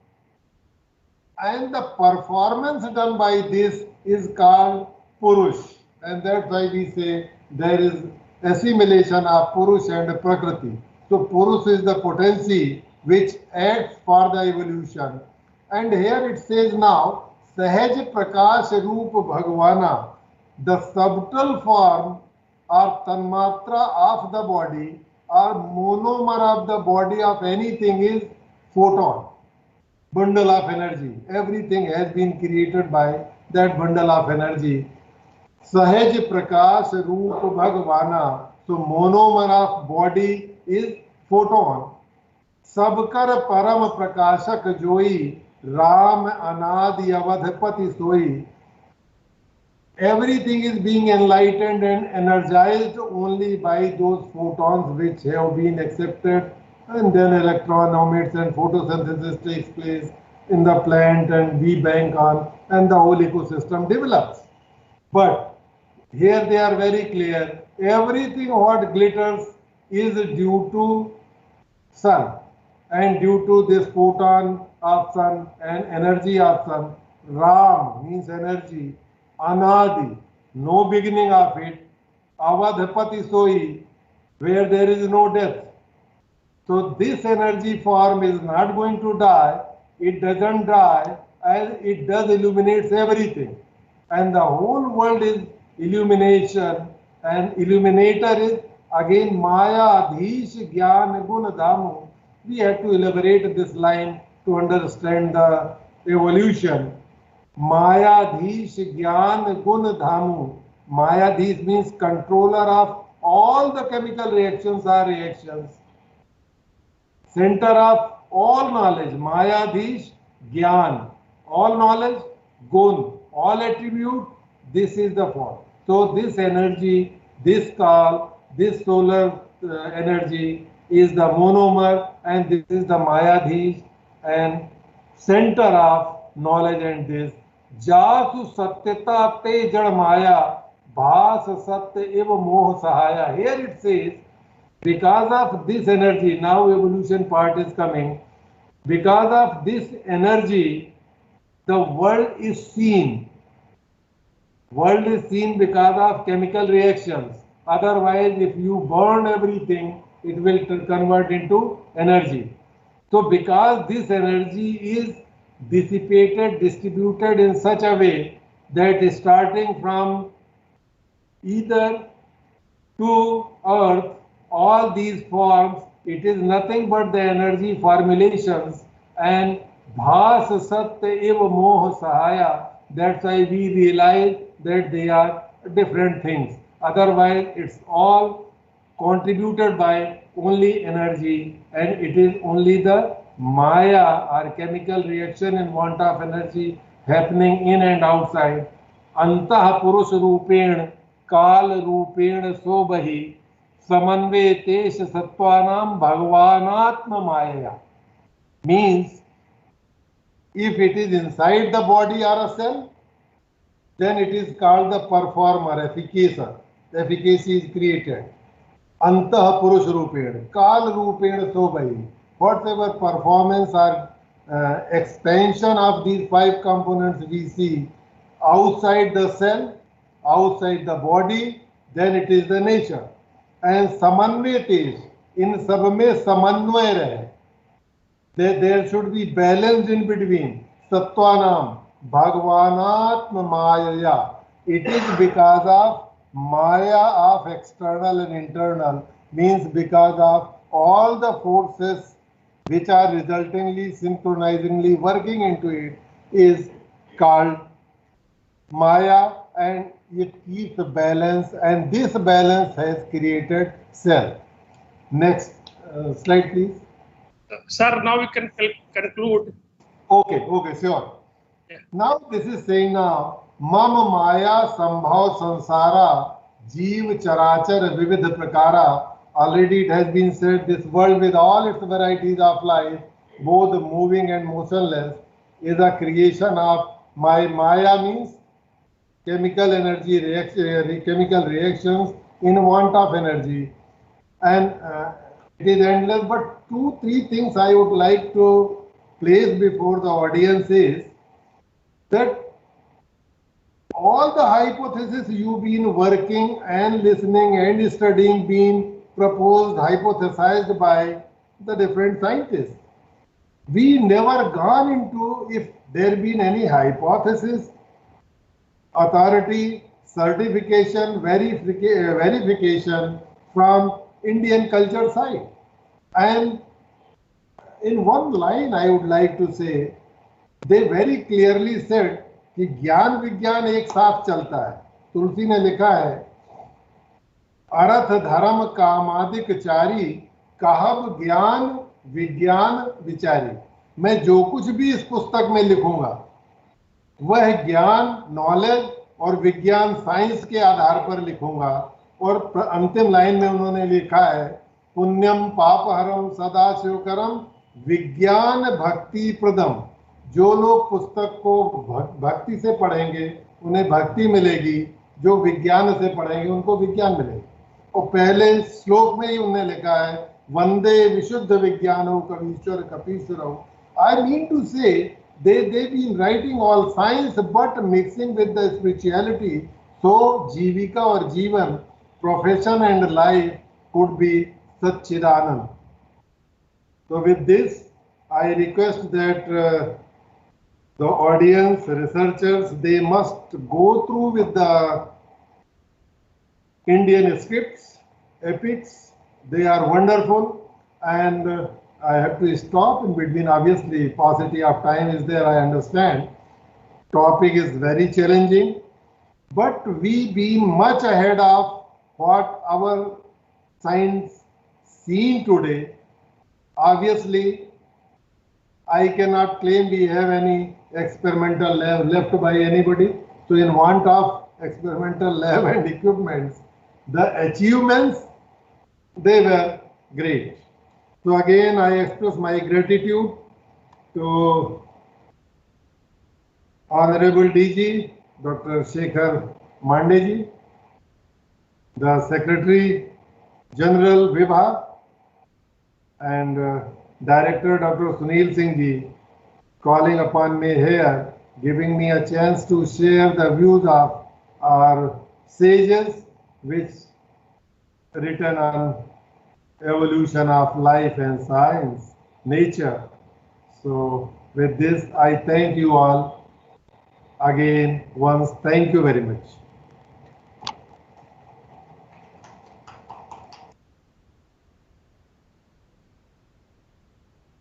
And the performance done by this is called Purush. And that's why we say there is assimilation of Purush and Prakriti. So Purush is the potency which acts for the evolution. And here it says now, Sahaj Prakash Roop Bhagavana, the subtle form or tanmatra of the body or monomer of the body of anything is photon, bundle of energy. Everything has been created by that bundle of energy. Sahaj Prakash Roop Bhagavana. So monomer of body is photon. Sabkar Param Prakashak Joi Ram Anadi Avadhapati Soi. Everything is being enlightened and energized only by those photons which have been accepted, and then electron emits and photosynthesis takes place in the plant and we bank on and the whole ecosystem develops. But here they are very clear. Everything what glitters is due to sun and due to this photon of sun and energy of sun. Ram means energy. Anadi, no beginning of it. Avadhapati Soi, where there is no death. So this energy form is not going to die. It doesn't die, and it does illuminates everything. And the whole world is illumination, and illuminator is again Maya Adhish Gyan Gun Dhamu. We have to elaborate this line to understand the evolution. Mayadhish Gyan Gun Dhamu. Mayadhish means controller of all the chemical reactions or reactions. Center of all knowledge. Mayadhish Gyan. All knowledge. Gun. All attribute. This is the form. So this energy, this Kal, this solar energy is the monomer, and this is the Mayadhish and center of knowledge. And this Jasu Satyata Te Jad Maya Bhas Satya Eva Moh Sahaya. Here it says, because of this energy, now evolution part is coming, because of this energy, the world is seen. World is seen because of chemical reactions. Otherwise, if you burn everything, it will convert into energy. So because this energy is dissipated, distributed in such a way that starting from ether to earth, all these forms, it is nothing but the energy formulations, and bhas satya eva moh sahaya. That's why we realize that they are different things. Otherwise, it's all contributed by only energy, and it is only the maya or chemical reaction in want of energy happening in and outside. Antah purush rupena काल रूपेण सोबहि समन्वय तेश सत्वानाम भगवानात्म माया. Means if it is inside the body or a cell, then it is called the performer, efficacious. Efficacy is created. Antah purush rupena kal rupena sobahi. Whatever performance or expansion of these five components we see outside the cell, outside the body, then it is the nature. And samanvayat is, in sab mein samanvay rahe. There should be balance in between. Sattvanam, Bhagavanatma Maya. It is because of Maya of external and internal, means because of all the forces which are resultingly, synchronizingly working into it, is called Maya, and it keeps the balance, and this balance has created self. Next slide, please. Sir, now we can conclude. Okay, sure. Yeah. Now this is saying now, Mama Maya Sambhav Sansara Jeev Charachar Vividha Prakara. Already it has been said, this world with all its varieties of life, both moving and motionless, is a creation of my Maya, means chemical energy reaction, chemical reactions in want of energy, and it is endless. But 2-3 things I would like to place before the audience is that all the hypotheses you've been working and listening and studying been proposed, hypothesized by the different scientists. We never gone into if there been any hypothesis, authority, certification, verification from Indian culture side. And in one line I would like to say, they very clearly said कि ज्ञान विज्ञान एक साथ चलता है. तुलसी ने लिखा है, अर्थ धर्म कामादिक चारी कहब ज्ञान विज्ञान विचारी. मैं जो कुछ भी इस पुस्तक में लिखूंगा वह ज्ञान, नॉलेज और विज्ञान, साइंस के आधार पर लिखूंगा. और अंतिम लाइन में उन्होंने लिखा है, पुण्यम पापहरम सदा शिवकरम विज्ञान भक्ति प्रदम. जो लोग पुस्तक को भक्ति से पढ़ेंगे उन्हें भक्ति मिलेगी, जो विज्ञान से पढ़ेंगे उनको विज्ञान मिलेगी. और पहले श्लोक में ही उन्होंने लिखा है, वंदे विशुद्ध विज्ञानो कवीश्वर कपीश्वरो. आई मीन टू से they've been writing all science but mixing with the spirituality, so Jivika or Jeevan, profession and life could be Satchidanand. So with this, I request that the audience, researchers, they must go through with the Indian scripts, epics. They are wonderful, and I have to stop in between. Obviously, paucity of time is there, I understand. Topic is very challenging, but we being much ahead of what our science seen today. Obviously, I cannot claim we have any experimental lab left by anybody. So in want of experimental lab and equipments, the achievements, they were great. So again, I express my gratitude to Honorable DG, Dr. Shekhar Mandeji, the Secretary General Vibha, and Director Dr. Sunil Singh ji, calling upon me here, giving me a chance to share the views of our sages, which written on evolution of life and science. nature. So with this, I thank you all again once. Thank you very much.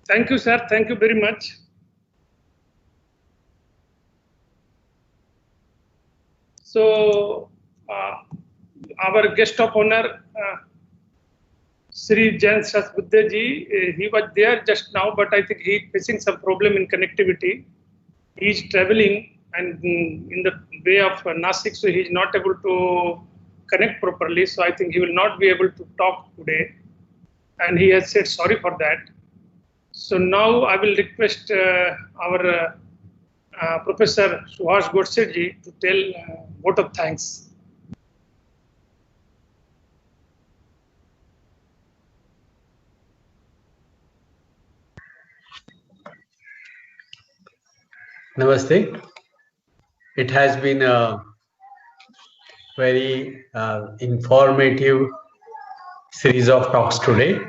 Thank you, sir. Thank you very much. So, our guest of honor, Sri Jain Sasbuddhe ji, he was there just now, but I think he is facing some problem in connectivity. He is traveling and in the way of Nasik, so he is not able to connect properly. So I think he will not be able to talk today. And he has said sorry for that. So now I will request our Professor Suhas Godse ji to tell vote of thanks. Namaste. It has been a very informative series of talks today.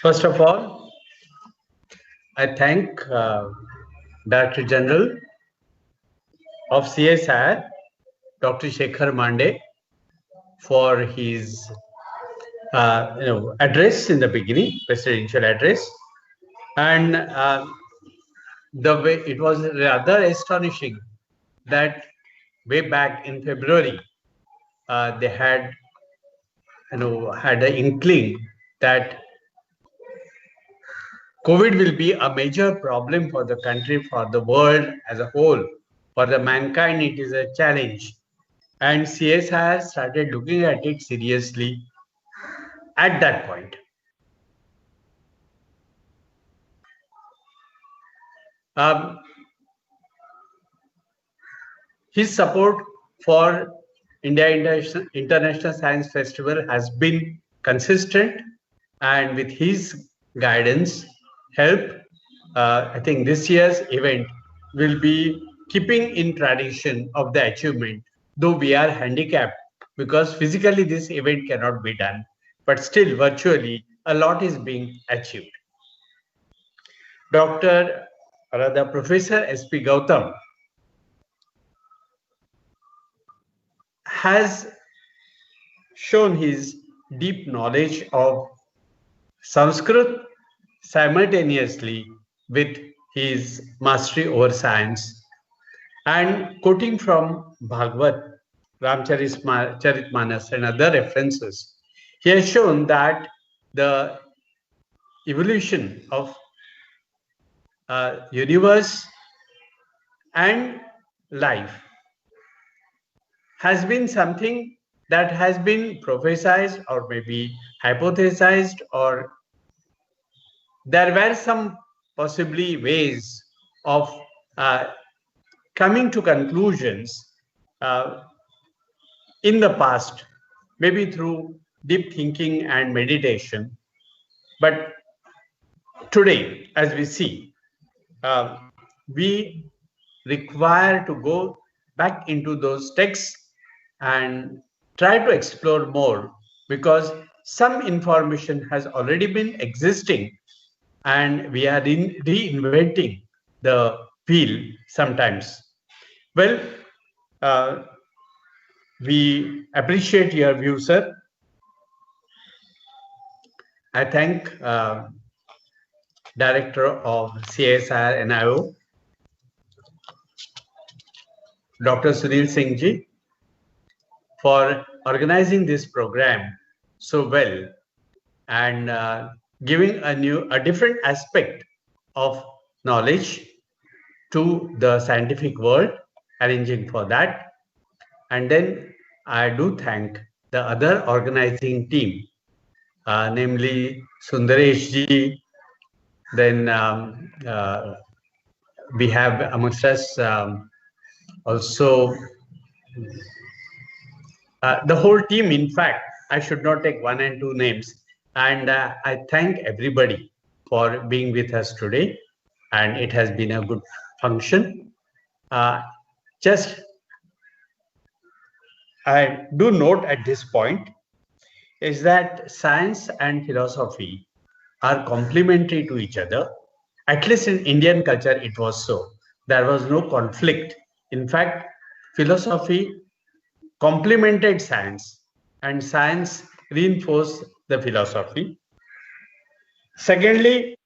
First of all, I thank Director General of CSIR, Dr. Shekhar Mande, for his address in the beginning, presidential address, and the way it was rather astonishing that way back in February they had an inkling that COVID will be a major problem for the country, for the world as a whole. For the mankind, it is a challenge. And CSIR started looking at it seriously at that point. His support for India International Science Festival has been consistent, and with his guidance, help, I think this year's event will be keeping in tradition of the achievement, though we are handicapped because physically this event cannot be done, but still virtually a lot is being achieved. Professor S.P. Gautam has shown his deep knowledge of Sanskrit simultaneously with his mastery over science, and quoting from Bhagavad, Ramcharitmanas and other references, he has shown that the evolution of universe and life has been something that has been prophesized or maybe hypothesized, or there were some possibly ways of coming to conclusions in the past, maybe through deep thinking and meditation. But today, as we see, we require to go back into those texts and try to explore more, because some information has already been existing and we are reinventing the wheel sometimes. Well, we appreciate your view, sir. I thank Director of CSIR NIO, Dr. Sunil Singh ji, for organizing this program so well and giving a different aspect of knowledge to the scientific world, arranging for that. And then I do thank the other organizing team, namely Sundaresh ji. Then we have amongst us also the whole team. In fact, I should not take one and two names. And I thank everybody for being with us today. And it has been a good function. Just I do note at this point, is that science and philosophy are complementary to each other. At least in Indian culture, it was so. There was no conflict. In fact, philosophy complemented science, and science reinforced the philosophy. Secondly,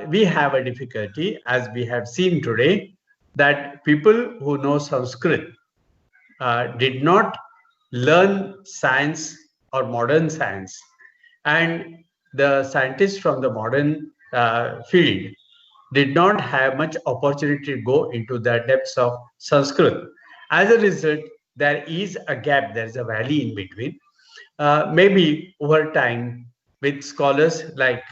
we have a difficulty, as we have seen today, that people who know Sanskrit did not learn science or modern science, and the scientists from the modern field did not have much opportunity to go into the depths of Sanskrit. As a result, there is a gap, there is a valley in between. Maybe over time, with scholars like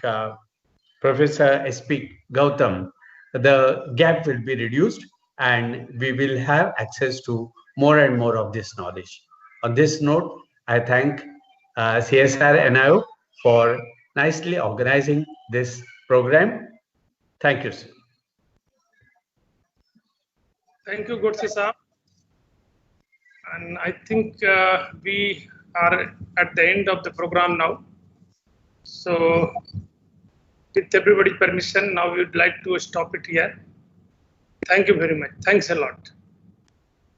Professor S.P. Gautam, the gap will be reduced and we will have access to more and more of this knowledge. On this note, I thank CSR NIO for nicely organizing this program. Thank you, sir. Thank you, Godse Saab. And I think we are at the end of the program now. So, with everybody's permission, now we would like to stop it here. Thank you very much. Thanks a lot.